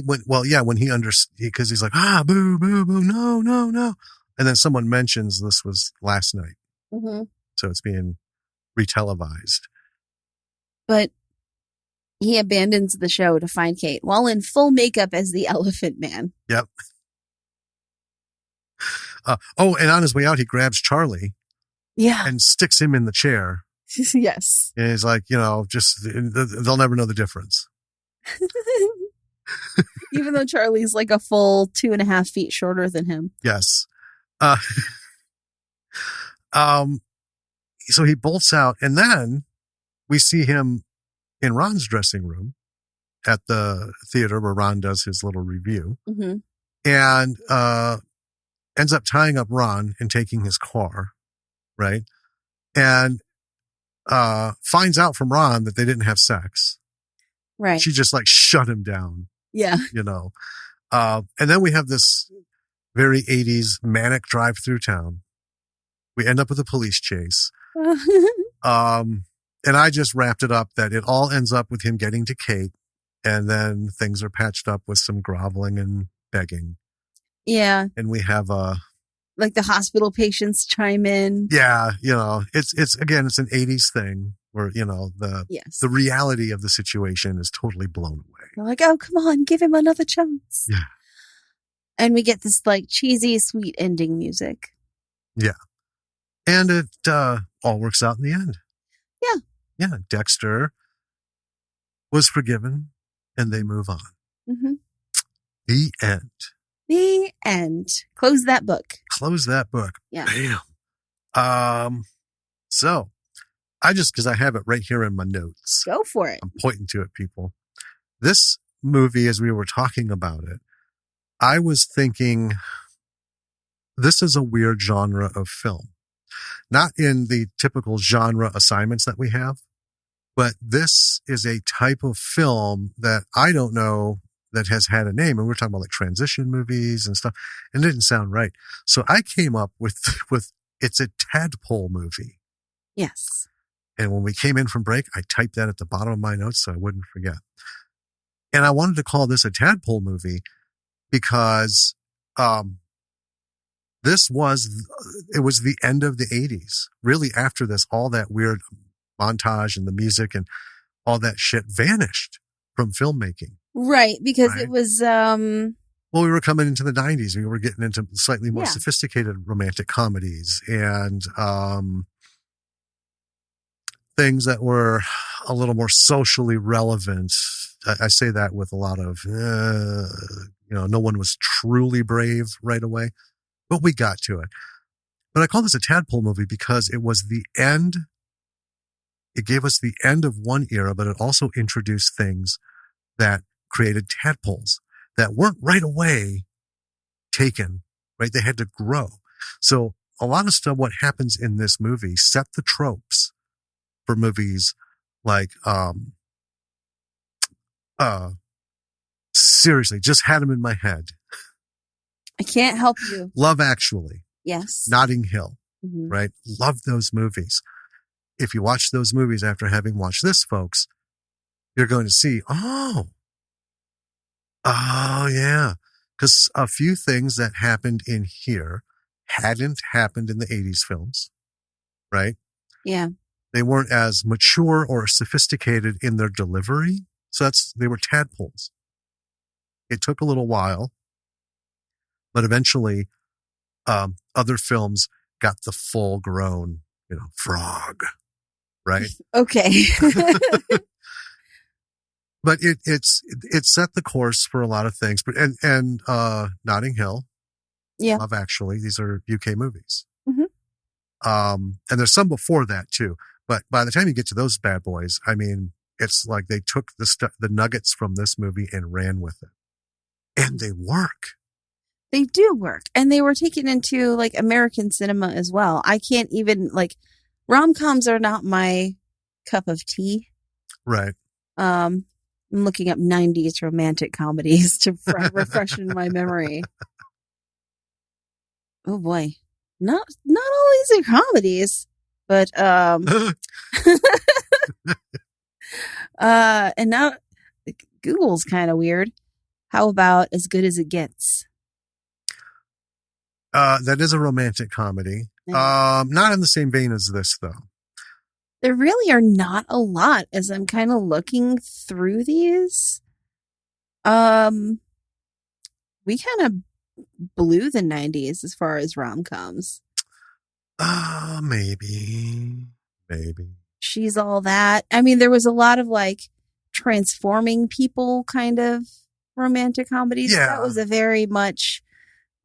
went, when he understood, because he's like, boo, boo, boo, no, no, no. And then someone mentions this was last night. Mm-hmm. So it's being retelevised. But he abandons the show to find Kate while in full makeup as the Elephant Man. Yep. And on his way out, he grabs Charlie. Yeah. And sticks him in the chair. Yes. And he's like, just, they'll never know the difference. Even though Charlie's like a full 2.5 feet shorter than him. Yes. So he bolts out, and then we see him in Ron's dressing room at the theater where Ron does his little review, and ends up tying up Ron and taking his car, right? And finds out from Ron that they didn't have sex. Right. She just like shut him down. Yeah. And then we have this very 80s manic drive through town. We end up with a police chase. And I just wrapped it up that it all ends up with him getting to Kate, and then things are patched up with some groveling and begging. Yeah. And we have like the hospital patients chime in. Yeah, it's again, it's an 80s thing where, the reality of the situation is totally blown away. They're like, oh, come on, give him another chance. Yeah. And we get this like cheesy, sweet ending music. Yeah. And it all works out in the end. Yeah. Yeah. Dexter was forgiven and they move on. Mm-hmm. The end. The end. Close that book. Close that book. Yeah. Bam. So because I have it right here in my notes. Go for it. I'm pointing to it, people. This movie, as we were talking about it, I was thinking this is a weird genre of film. Not in the typical genre assignments that we have, but this is a type of film that I don't know that has had a name. And we're talking about like transition movies and stuff, and it didn't sound right. So I came up with it's a tadpole movie. Yes. And when we came in from break, I typed that at the bottom of my notes so I wouldn't forget. And I wanted to call this a tadpole movie because it was the end of the 80s. Really, after this, all that weird montage and the music and all that shit vanished from filmmaking. Right, because it was... Well, we were coming into the 90s. We were getting into slightly more sophisticated romantic comedies and things that were a little more socially relevant. I say that with a lot of, no one was truly brave right away, but we got to it. But I call this a tadpole movie because it was the end. It gave us the end of one era, but it also introduced things that created tadpoles that weren't right away taken, right? They had to grow. So a lot of stuff, what happens in this movie, set the tropes for movies like, seriously, just had them in my head. I can't help you. Love Actually. Yes. Notting Hill, right? Love those movies. If you watch those movies after having watched this, folks, you're going to see, oh, yeah. Because a few things that happened in here hadn't happened in the 80s films, right? Yeah. They weren't as mature or sophisticated in their delivery. So they were tadpoles. It took a little while, but eventually, other films got the full grown, frog, right? Okay. But it set the course for a lot of things. But and Notting Hill, yeah, Love Actually, these are UK movies. Mm-hmm. And there's some before that too. But by the time you get to those bad boys, I mean, it's like they took the nuggets from this movie and ran with it, and they work. They do work, and they were taken into like American cinema as well. I can't even rom-coms are not my cup of tea. Right. I'm looking up 90s romantic comedies to refreshen my memory. Oh boy. Not all these are comedies, but and now Google's kind of weird. How about As Good as It Gets? That is a romantic comedy. Not in the same vein as this, though. There really are not a lot as I'm kind of looking through these. We kind of blew the 90s as far as rom-coms. Maybe. She's All That. I mean, there was a lot of transforming people kind of romantic comedies. Yeah. That was a very much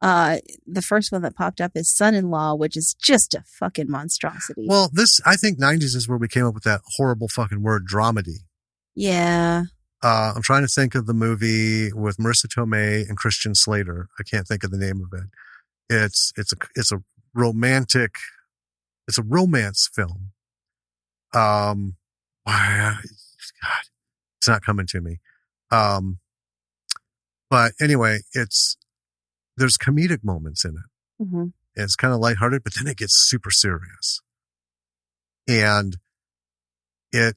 the first one that popped up is Son-in-Law, which is just a fucking monstrosity. Well, I think 90s is where we came up with that horrible fucking word, dramedy. Yeah. I'm trying to think of the movie with Marissa Tomei and Christian Slater. I can't think of the name of it. It's a romantic, it's a romance film. God, it's not coming to me. But anyway, there's comedic moments in it. Mm-hmm. It's kind of lighthearted, but then it gets super serious. And it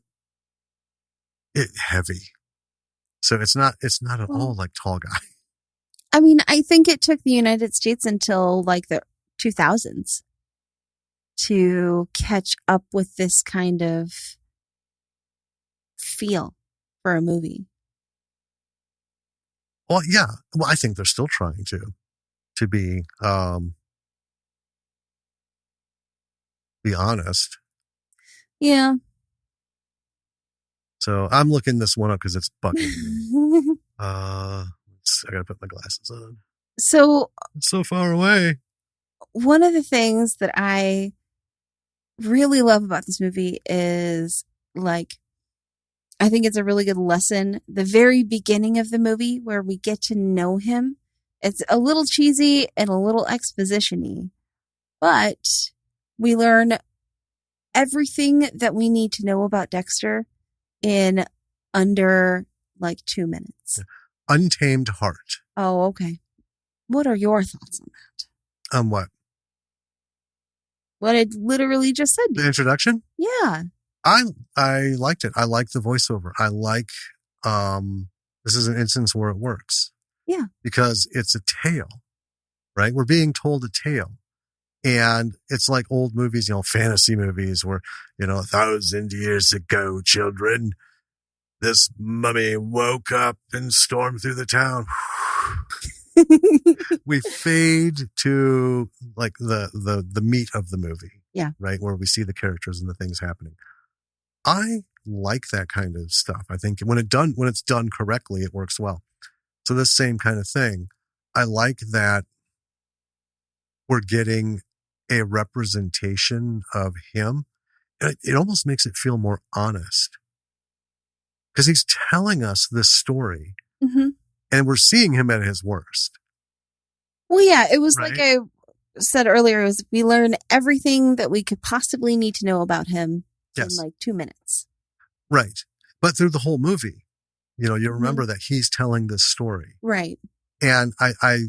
heavy. So it's not at all like Tall Guy. I mean, I think it took the United States until the 2000s to catch up with this kind of feel for a movie. Well, yeah. Well, I think they're still trying to be honest. Yeah. So I'm looking this one up because it's bugging me. I gotta put my glasses on. So it's so far away. One of the things that I really love about this movie is I think it's a really good lesson. The very beginning of the movie where we get to know him, it's a little cheesy and a little exposition-y, but we learn everything that we need to know about Dexter in under 2 minutes. Untamed Heart. Oh, okay. What are your thoughts on that? On what? What I literally just said. The introduction? Yeah. I liked it. I like the voiceover. I like, this is an instance where it works. Yeah. Because it's a tale, right? We're being told a tale. And it's like old movies, fantasy movies where, 1,000 years ago, children, this mummy woke up and stormed through the town. We fade to the meat of the movie. Yeah. Right. Where we see the characters and the things happening. I like that kind of stuff. I think when it's done correctly, it works well. So this same kind of thing, I like that we're getting a representation of him. It almost makes it feel more honest because he's telling us this story Mm-hmm. And we're seeing him at his worst. Well, yeah, it was Right? like I said earlier, it was we learn everything that we could possibly need to know about him in like 2 minutes. Right. But through the whole movie, you know, you remember that he's telling this story. Right. And I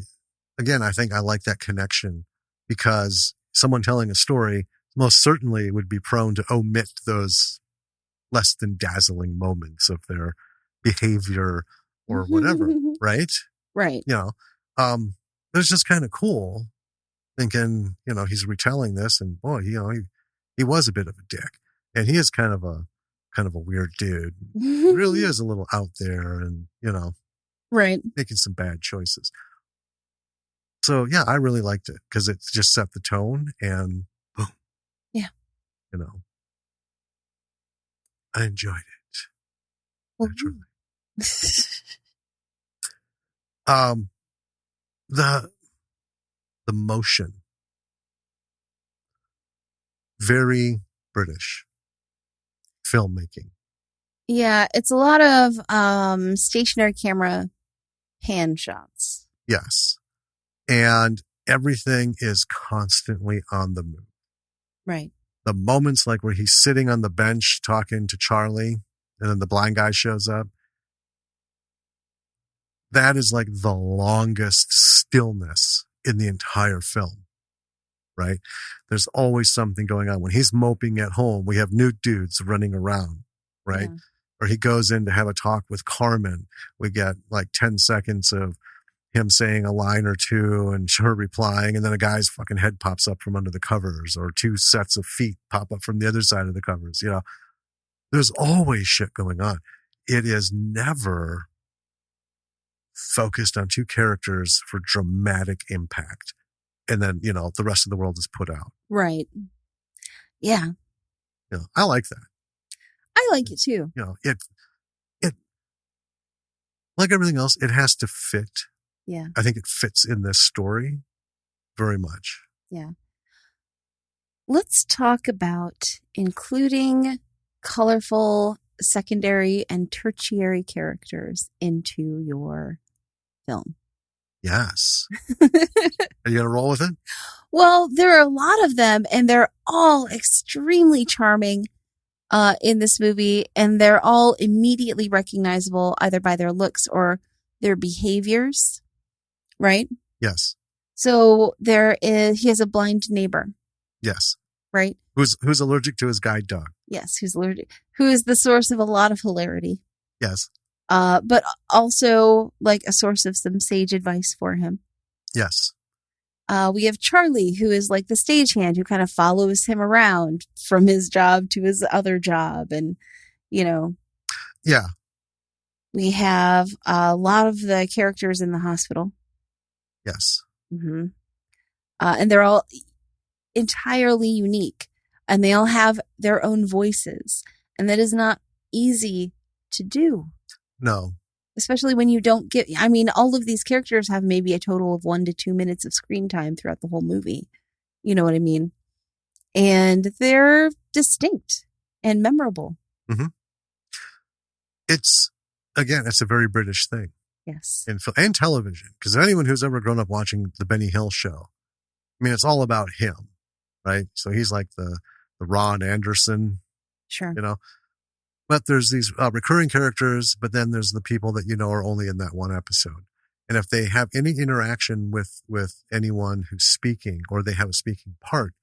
think I like that connection because someone telling a story most certainly would be prone to omit those less than dazzling moments of their behavior or whatever. Right. Right. You know, it was just kind of cool thinking, you know, he's retelling this and boy, you know, he was a bit of a dick and he is kind of a weird dude. He really is a little out there and, you know, right. Making some bad choices. So yeah, I really liked it because it just set the tone and boom. Yeah. You know, I enjoyed it. Naturally. The motion. Very British filmmaking. Yeah, it's a lot of stationary camera pan shots. Yes. And everything is constantly on the move. Right. The moments like where he's sitting on the bench talking to Charlie and then the blind guy shows up. That is like the longest stillness in the entire film. Right? There's always something going on. When he's moping at home, we have new dudes running around, right? Yeah. Or he goes in to have a talk with Carmen. We get like 10 seconds of him saying a line or two and her replying, and then a guy's fucking head pops up from under the covers, or two sets of feet pop up from the other side of the covers. You know, there's always shit going on. It is never focused on two characters for dramatic impact. And then, you know, the rest of the world is put out. Right. Yeah. You know, I like that. I like it too. You know, it like everything else, it has to fit. Yeah. I think it fits in this story very much. Yeah. Let's talk about including colorful secondary and tertiary characters into your film. Yes. Are you going to roll with it? Well, there are a lot of them, and they're all extremely charming in this movie, and they're all immediately recognizable either by their looks or their behaviors, right? Yes. So he has a blind neighbor. Yes. Right? Who's allergic to his guide dog. Yes, who is the source of a lot of hilarity. Yes. But also like a source of some sage advice for him. Yes. We have Charlie, who is like the stagehand who kind of follows him around from his job to his other job. And, you know. Yeah. We have a lot of the characters in the hospital. Yes. Mm-hmm. And they're all entirely unique. And they all have their own voices. And that is not easy to do. No. Especially when you don't get, I mean, all of these characters have maybe a total of 1 to 2 minutes of screen time throughout the whole movie. You know what I mean? And they're distinct and memorable. Mm-hmm. It's a very British thing. Yes. And television. Because anyone who's ever grown up watching the Benny Hill show, I mean, it's all about him, right? So he's like the Ron Anderson. Sure. You know? But there's these recurring characters, but then there's the people that you know are only in that one episode. And if they have any interaction with anyone who's speaking or they have a speaking part,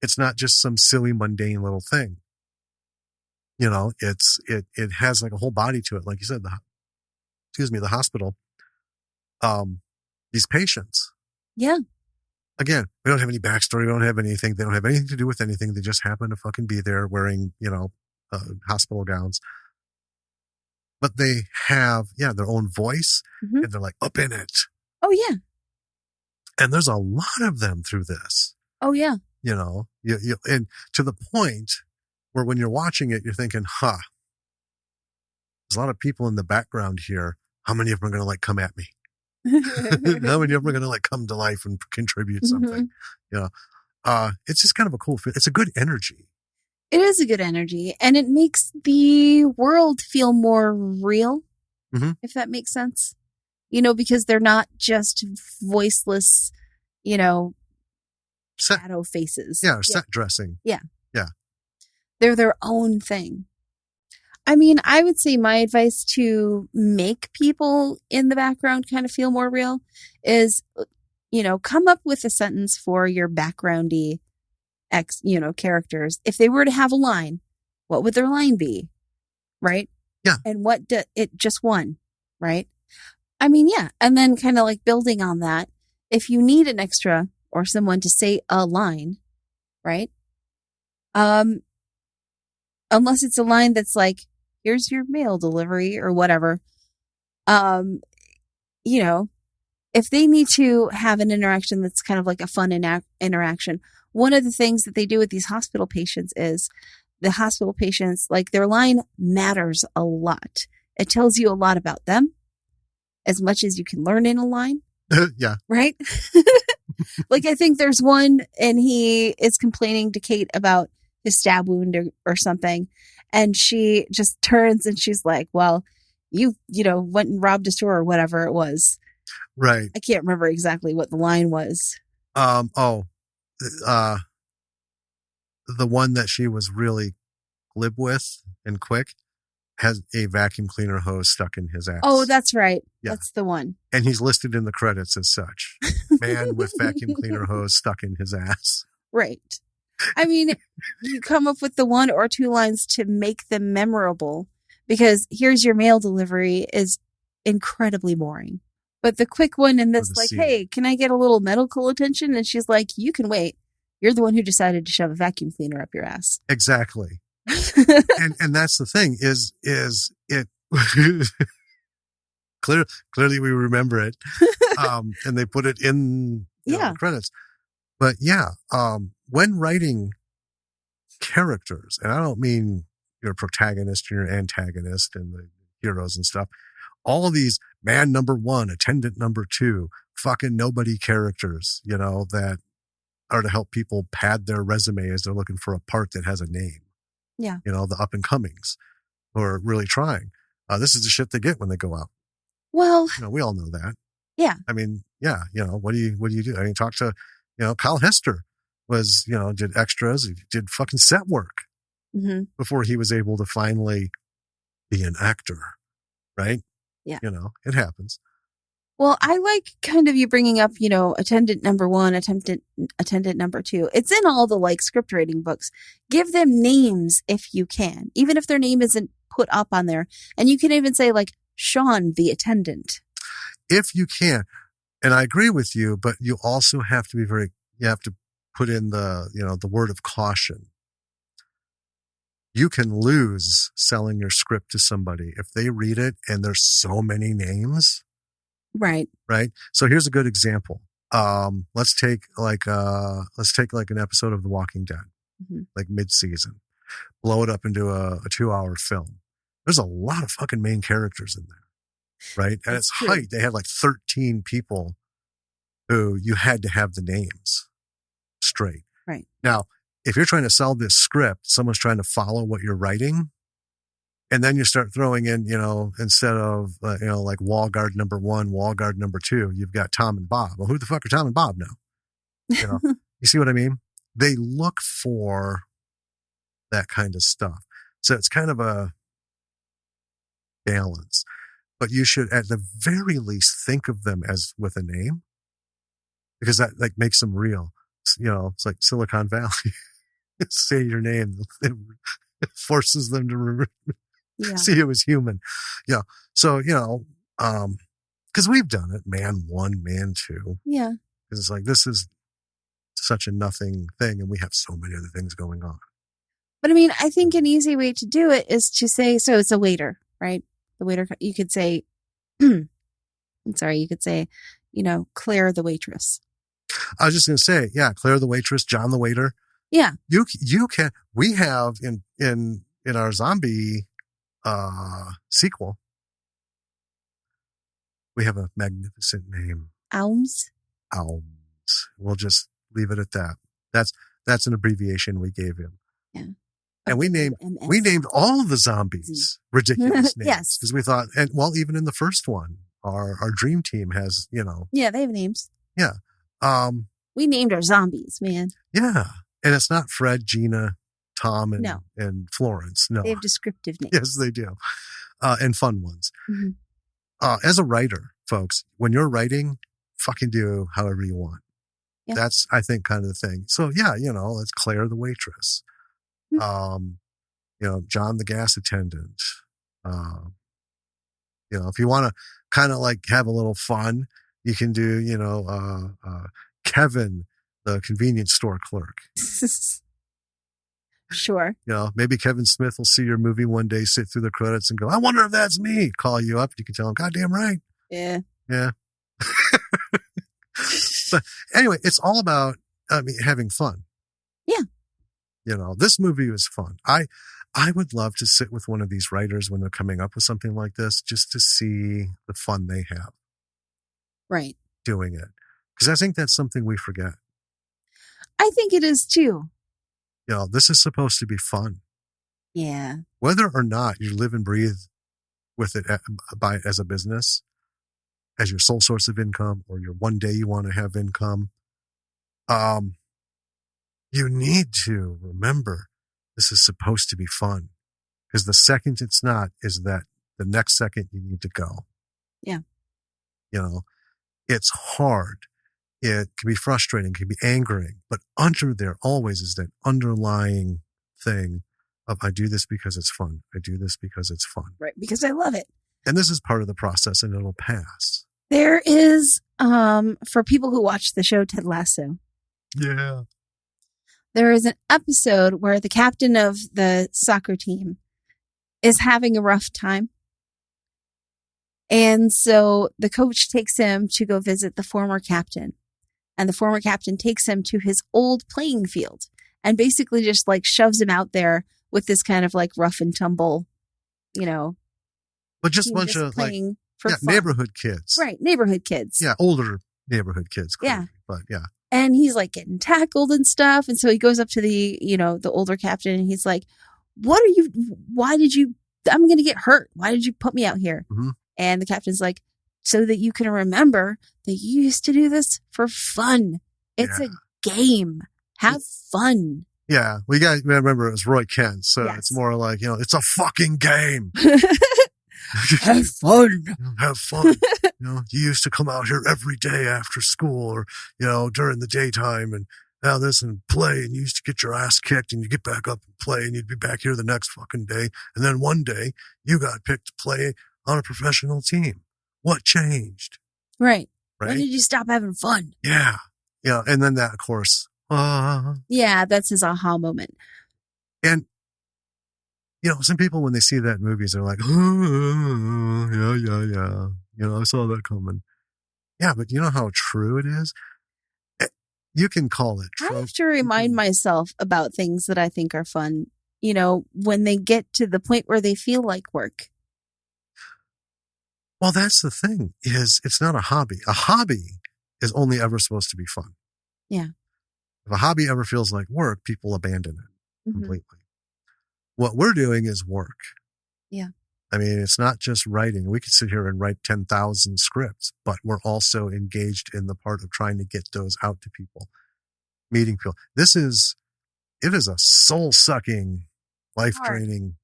it's not just some silly, mundane little thing. You know, it has like a whole body to it. Like you said, the hospital, these patients. Yeah. Again, we don't have any backstory. We don't have anything. They don't have anything to do with anything. They just happen to fucking be there wearing, you know, hospital gowns, but they have their own voice, mm-hmm. and they're like up in it. Oh yeah, and there's a lot of them through this. Oh yeah, you know, you and to the point where when you're watching it, you're thinking, there's a lot of people in the background here. How many of them are going to like come at me? How many of them are going to like come to life and contribute something? Mm-hmm. You know, it's just kind of a cool feel. It's a good energy. It is a good energy, and it makes the world feel more real. if that makes sense. Because they're not just voiceless, shadow faces. Yeah, set dressing. Yeah. Yeah. They're their own thing. I mean, I would say my advice to make people in the background kind of feel more real is, come up with a sentence for your backgroundy characters. If they were to have a line, what would their line be? Right? Yeah. And it just one, right? I mean, yeah. And then kind of like building on that, if you need an extra or someone to say a line, right? Unless it's a line that's like, here's your mail delivery or whatever. If they need to have an interaction that's kind of like a fun interaction, one of the things that they do with these hospital patients is the hospital patients, like their line matters a lot. It tells you a lot about them as much as you can learn in a line. Yeah. Right? Like, I think there's one and he is complaining to Kate about his stab wound or something. And she just turns and she's like, well, you went and robbed a store or whatever it was. Right. I can't remember exactly what the line was. The one that she was really glib with and quick has a vacuum cleaner hose stuck in his ass. Oh, that's right. Yeah. That's the one. And he's listed in the credits as such. Man with vacuum cleaner hose stuck in his ass. Right. I mean, you come up with the one or two lines to make them memorable, because here's your mail delivery is incredibly boring. But the quick one in this, like, hey, can I get a little medical attention? And she's like, you can wait. You're the one who decided to shove a vacuum cleaner up your ass. Exactly. and that's the thing is it clearly we remember it. And they put it in the credits. But when writing characters, and I don't mean your protagonist and your antagonist and the heroes and stuff, all of these man number 1, attendant number 2, fucking nobody characters, that are to help people pad their resume as they're looking for a part that has a name. Yeah. The up and comings who are really trying. This is the shit they get when they go out. Well, we all know that. Yeah. I mean, yeah, what do you do? I mean, talk to, Kyle Hester was, did extras, he did fucking set work before he was able to finally be an actor. Right. Yeah. It happens. Well, I like kind of you bringing up, attendant number 1, attendant number 2. It's in all the like script writing books. Give them names if you can, even if their name isn't put up on there. And you can even say like Sean, the attendant. If you can. And I agree with you, but you also have to be you have to put in the word of caution. You can lose selling your script to somebody if they read it and there's so many names. Right. Right. So here's a good example. Let's take like an episode of The Walking Dead, like mid-season, blow it up into a 2-hour film. There's a lot of fucking main characters in there. Right. And That's its true. height, they had like 13 people who you had to have the names straight. Right. Now, if you're trying to sell this script, someone's trying to follow what you're writing. And then you start throwing in, instead of, like wall guard number 1, wall guard number 2, you've got Tom and Bob. Well, who the fuck are Tom and Bob now? You see what I mean? They look for that kind of stuff. So it's kind of a balance. But you should, at the very least, think of them as with a name, because that like makes them real. It's like Silicon Valley. Say your name. It forces them to remember. Yeah. See it was human. Yeah. So, because we've done it, man 1, man 2. Yeah. Because it's like, this is such a nothing thing and we have so many other things going on. But I mean, I think an easy way to do it is to say, so it's a waiter, right? The waiter, you could say, I'm sorry, you could say, Claire the waitress. I was just going to say, yeah, Claire the waitress, John the waiter. Yeah. You can, we have in our zombie sequel, we have a magnificent name. Alms. We'll just leave it at that. That's an abbreviation we gave him. Yeah. And we named all the zombies ridiculous names. Yes. Because we thought, and well, even in the first one, our dream team has, Yeah, they have names. Yeah. We named our zombies, man. Yeah. And it's not Fred, Gina, Tom, and Florence. No. They have descriptive names. Yes, they do. And fun ones. Mm-hmm. As a writer, folks, when you're writing, fucking do however you want. Yeah. That's, I think, kind of the thing. So, yeah, it's Claire the waitress. John the gas attendant. If you want to kind of like have a little fun, you can do, Kevin, the convenience store clerk. Sure. Maybe Kevin Smith will see your movie one day, sit through the credits and go, I wonder if that's me. Call you up. You can tell him, goddamn right. Yeah. Yeah. But anyway, it's all about, having fun. Yeah. This movie was fun. I would love to sit with one of these writers when they're coming up with something like this, just to see the fun they have. Right. Doing it. Because I think that's something we forget. I think it is too. This is supposed to be fun. Yeah. Whether or not you live and breathe with it as a business, as your sole source of income, or your one day you want to have income, you need to remember this is supposed to be fun. Because the second it's not is that the next second you need to go. Yeah. It's hard. It can be frustrating, it can be angering, but under there always is that underlying thing of I do this because it's fun. I do this because it's fun. Right, because I love it. And this is part of the process and it'll pass. There is, for people who watch the show Ted Lasso. Yeah. There is an episode where the captain of the soccer team is having a rough time. And so the coach takes him to go visit the former captain. And the former captain takes him to his old playing field and basically just like shoves him out there with this kind of like rough and tumble, But just a bunch of like neighborhood kids. Right. Neighborhood kids. Yeah. Older neighborhood kids. Clearly, yeah. But yeah. And he's like getting tackled and stuff. And so he goes up to the older captain and he's like, I'm going to get hurt. Why did you put me out here? Mm-hmm. And the captain's like, so that you can remember that you used to do this for fun. It's a game. Have fun. Yeah. We got to remember it was Roy Kent. So It's more like, it's a fucking game. Have fun. Have fun. You used to come out here every day after school or, during the daytime and now this and play. And you used to get your ass kicked and you get back up and play and you'd be back here the next fucking day. And then one day you got picked to play on a professional team. What changed? Right. When did you stop having fun? Yeah. Yeah. And then that, of course. Yeah, that's his aha moment. And, some people, when they see that movies, they're like, yeah. I saw that coming. Yeah, but you know how true it is? You can call it true. I have to remind myself about things that I think are fun, when they get to the point where they feel like work. Well, that's the thing, is it's not a hobby. A hobby is only ever supposed to be fun. Yeah. If a hobby ever feels like work, people abandon it completely. What we're doing is work. Yeah. I mean, it's not just writing. We could sit here and write 10,000 scripts, but we're also engaged in the part of trying to get those out to people, meeting people. It is a soul-sucking, life-draining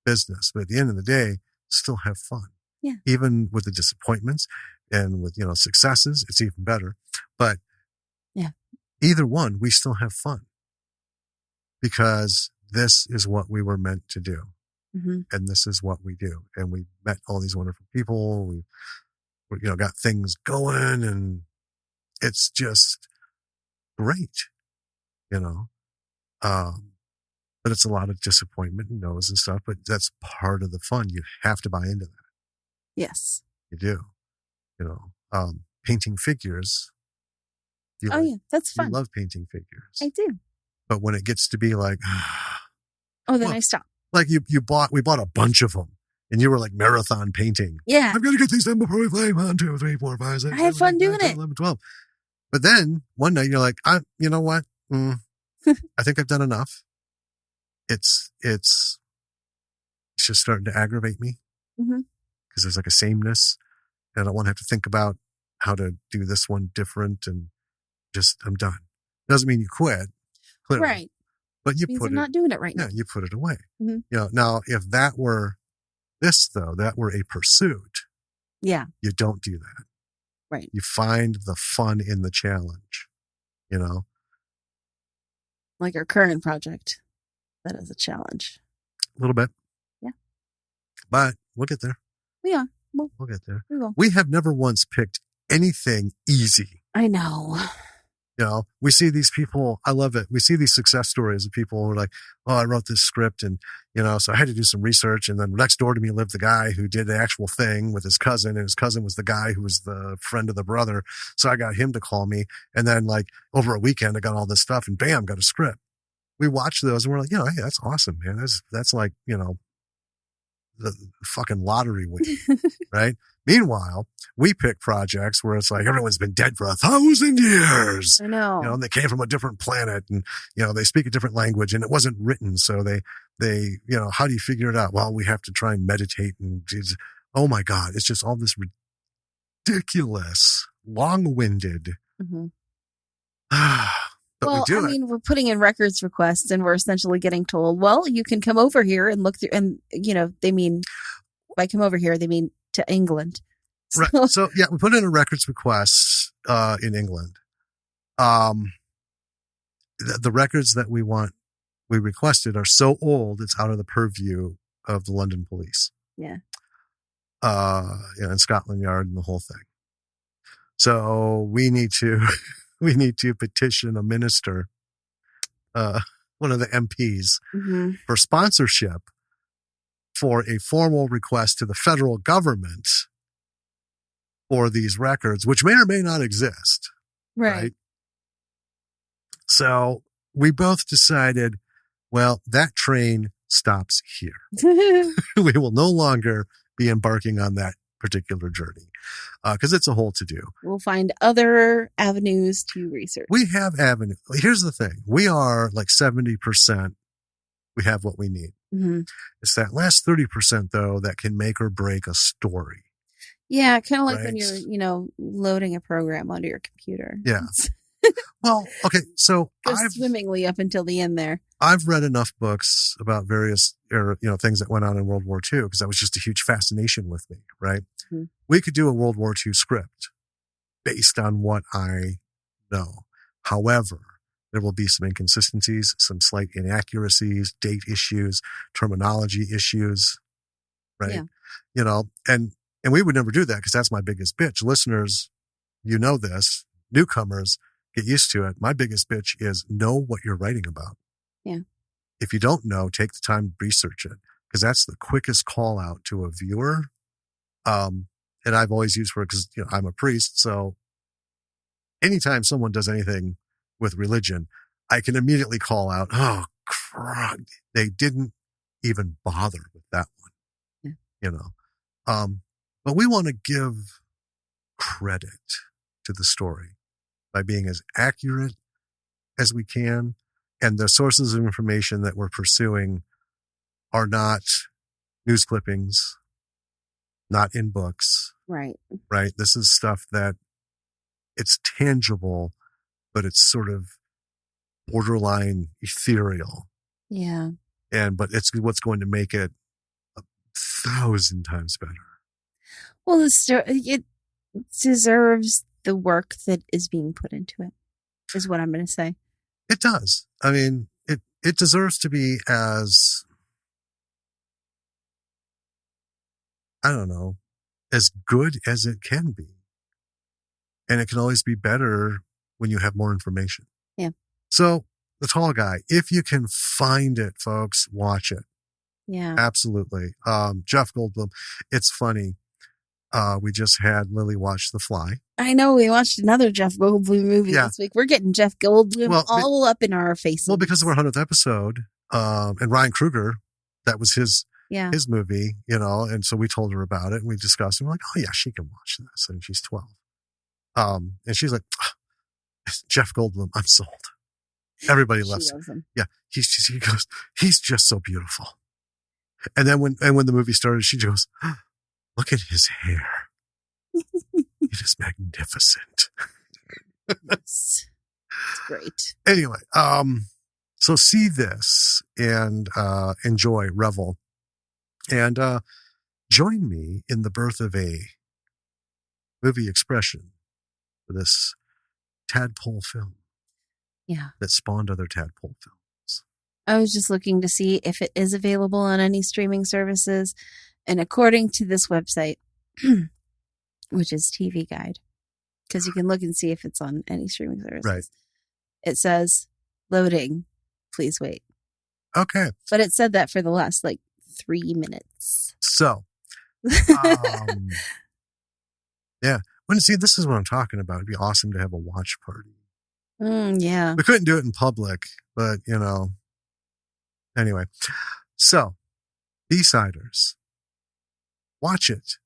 business. But at the end of the day, still have fun. Yeah. Even with the disappointments and with, successes, it's even better. But either one, we still have fun because this is what we were meant to do. Mm-hmm. And this is what we do. And we met all these wonderful people. We got things going and it's just great, but it's a lot of disappointment and no's and stuff, but that's part of the fun. You have to buy into that. Yes. You do. Painting figures. That's fun. You love painting figures. I do. But when it gets to be like, I stop. Like we bought a bunch of them and you were like marathon painting. Yeah. I'm going to get these done before we play. 1, 2, 3, 4, 5, 6. I had fun doing 10, it. 11, 12. But then one night you're like, you know what? I think I've done enough. it's just starting to aggravate me Mm-hmm. because there's like a sameness, and I don't want to have to think about how to do this one different, and just I'm done. Doesn't mean you quit, clearly, Right. but you Means put I'm not doing it right now. Yeah, you put it away. Mhm. You know, now if that were this though, that were a pursuit, Yeah. you don't do that. Right. You find the fun in the challenge. You know, Like our current project, that is a challenge. a little bit. Yeah. But we'll get there. We are. We'll get there. We will. We have never once picked anything easy. I know. You know, we see these people, I love it. We see these success stories of people who are like, oh, I wrote this script and, you know, so I had to do some research. And then next door to me lived the guy who did the actual thing with his cousin. And his cousin was the guy who was the friend of the brother. So I got him to call me. And then like over a weekend, I got all this stuff and bam, got a script. We watched those and we're like, you know, hey, that's awesome, man. That's like, you know, the fucking lottery win, right? Meanwhile, we pick projects where it's like everyone's been dead for 1,000 years. I know. You know, and they came from a different planet and, you know, they speak a different language and it wasn't written. So they, you know, how do you figure it out? Well, we have to try and meditate and oh my God, it's just all this ridiculous, long-winded. Mm-hmm. But well, we do I mean, we're putting in records requests and we're essentially getting told, well, you can come over here and look through, and, you know, they mean, by come over here, they mean to England. So, right. So yeah, we put in a records request, in England. The records that we requested are so old, it's out of the purview of the London police. Yeah. And Scotland Yard and the whole thing. So we need to petition a minister, one of the MPs, mm-hmm. for sponsorship for a formal request to the federal government for these records, which may or may not exist. Right? So we both decided, well, that train stops here. We will no longer be embarking on that particular journey because it's a whole to do. We'll find other avenues to research. We have avenues. Here's the thing. We are like 70%. We have what we need. Mm-hmm. It's that last 30% though that can make or break a story. Yeah, kind of like right? when you're, you know, loading a program onto your computer. Yeah. Well, okay, so goes swimmingly up until the end there. I've read enough books about various, things that went on in World War II because that was just a huge fascination with me, right? Mm-hmm. We could do a World War II script based on what I know. However, there will be some inconsistencies, some slight inaccuracies, date issues, terminology issues, right? Yeah. You know, and we would never do that because that's my biggest bitch. Listeners, you know this. Newcomers, get used to it. My biggest bitch is know what you're writing about. Yeah. If you don't know, take the time to research it because that's the quickest call out to a viewer. And I've always used for it because, I'm a priest. So anytime someone does anything with religion, I can immediately call out, oh, crap, they didn't even bother with that one, but we want to give credit to the story by being as accurate as we can. And the sources of information that we're pursuing are not news clippings, not in books. Right. Right. This is stuff that it's tangible, but it's sort of borderline ethereal. Yeah. But it's what's going to make it 1,000 times better. Well, it deserves the work that is being put into it, is what I'm going to say. It does. I mean, it deserves to be as, I don't know, as good as it can be. And it can always be better when you have more information. Yeah. So The Tall Guy, if you can find it, folks, watch it. Yeah. Absolutely. Jeff Goldblum. It's funny. We just had Lily watch The Fly. I know. We watched another Jeff Goldblum movie this week. We're getting Jeff Goldblum all up in our faces. Well, because of our 100th episode, and Ryan Kruger, that was his movie, and so we told her about it and we discussed it. We're like, oh yeah, she can watch this. And she's 12. And she's like, Jeff Goldblum, I'm sold. Everybody She loves him. loves him. Yeah. He goes, he's just so beautiful. And then when the movie started, she goes, look at his hair. It is magnificent. It's great. Anyway, so see this and enjoy, revel, and join me in the birth of a movie expression for this tadpole film. Yeah. That spawned other tadpole films. I was just looking to see if it is available on any streaming services. And according to this website, which is TV Guide, because you can look and see if it's on any streaming services. Right. It says, loading, please wait. Okay. But it said that for the last 3 minutes. So, yeah. Well, see, this is what I'm talking about. It'd be awesome to have a watch party. Yeah. We couldn't do it in public, but, anyway. So, B-Siders. Watch it.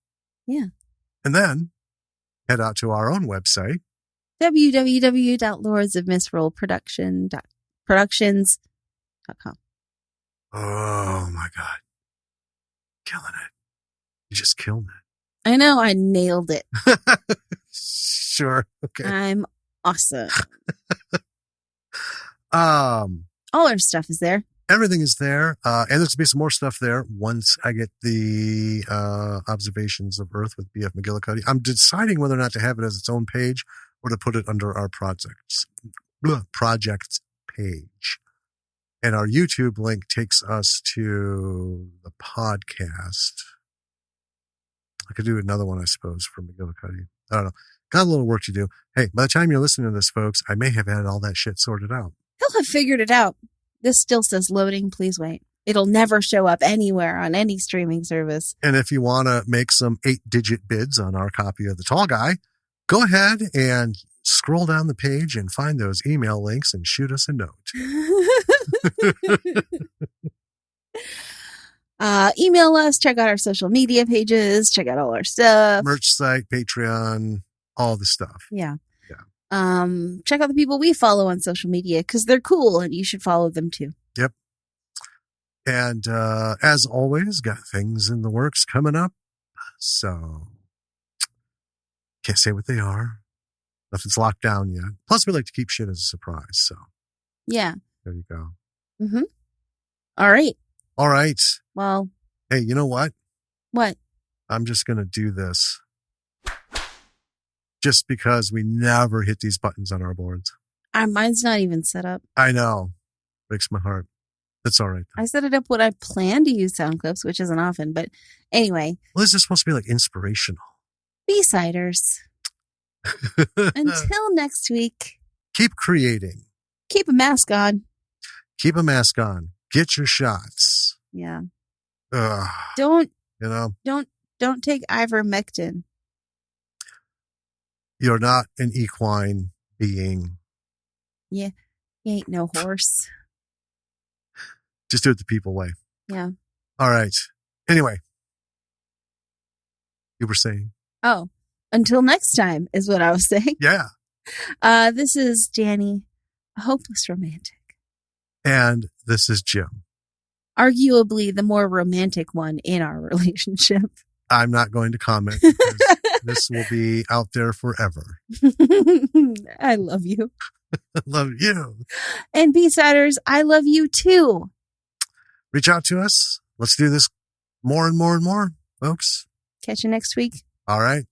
Yeah. And then head out to our own website. www.lordsofmisrollproductions.com. Oh, my God. Killing it. You just killed it. I know. I nailed it. Sure. Okay. I'm awesome. All our stuff is there. Everything is there. And there's to be some more stuff there once I get the observations of Earth with B.F. McGillicuddy. I'm deciding whether or not to have it as its own page or to put it under our projects page. And our YouTube link takes us to the podcast. I could do another one, I suppose, for McGillicuddy. I don't know. Got a little work to do. Hey, by the time you're listening to this, folks, I may have had all that shit sorted out. He'll have figured it out. This still says loading, please wait. It'll never show up anywhere on any streaming service. And if you want to make some 8-digit bids on our copy of The Tall Guy, go ahead and scroll down the page and find those email links and shoot us a note. Email us, check out our social media pages, check out all our stuff. Merch site, Patreon, all the stuff. Yeah. Check out the people we follow on social media because they're cool and you should follow them too. Yep. And as always, got things in the works coming up. So can't say what they are. Nothing's locked down yet. Plus, we like to keep shit as a surprise. So yeah. There you go. Mm-hmm. All right. All right. Well. Hey, you know what? What? I'm just going to do this. Just because we never hit these buttons on our boards. Mine's not even set up. I know. Breaks my heart. That's all right. I set it up when I plan to use sound clips, which isn't often. But anyway. Well, this is supposed to be inspirational. B-Siders. Until next week. Keep creating. Keep a mask on. Keep a mask on. Get your shots. Yeah. Don't take ivermectin. You're not an equine being. Yeah. You ain't no horse. Just do it the people way. Yeah. All right. Anyway. You were saying? Oh, until next time is what I was saying. Yeah. This is Danny, a hopeless romantic. And this is Jim. Arguably the more romantic one in our relationship. I'm not going to comment because this will be out there forever. I love you. I love you. And B-Siders, I love you too. Reach out to us. Let's do this more and more and more, folks. Catch you next week. All right.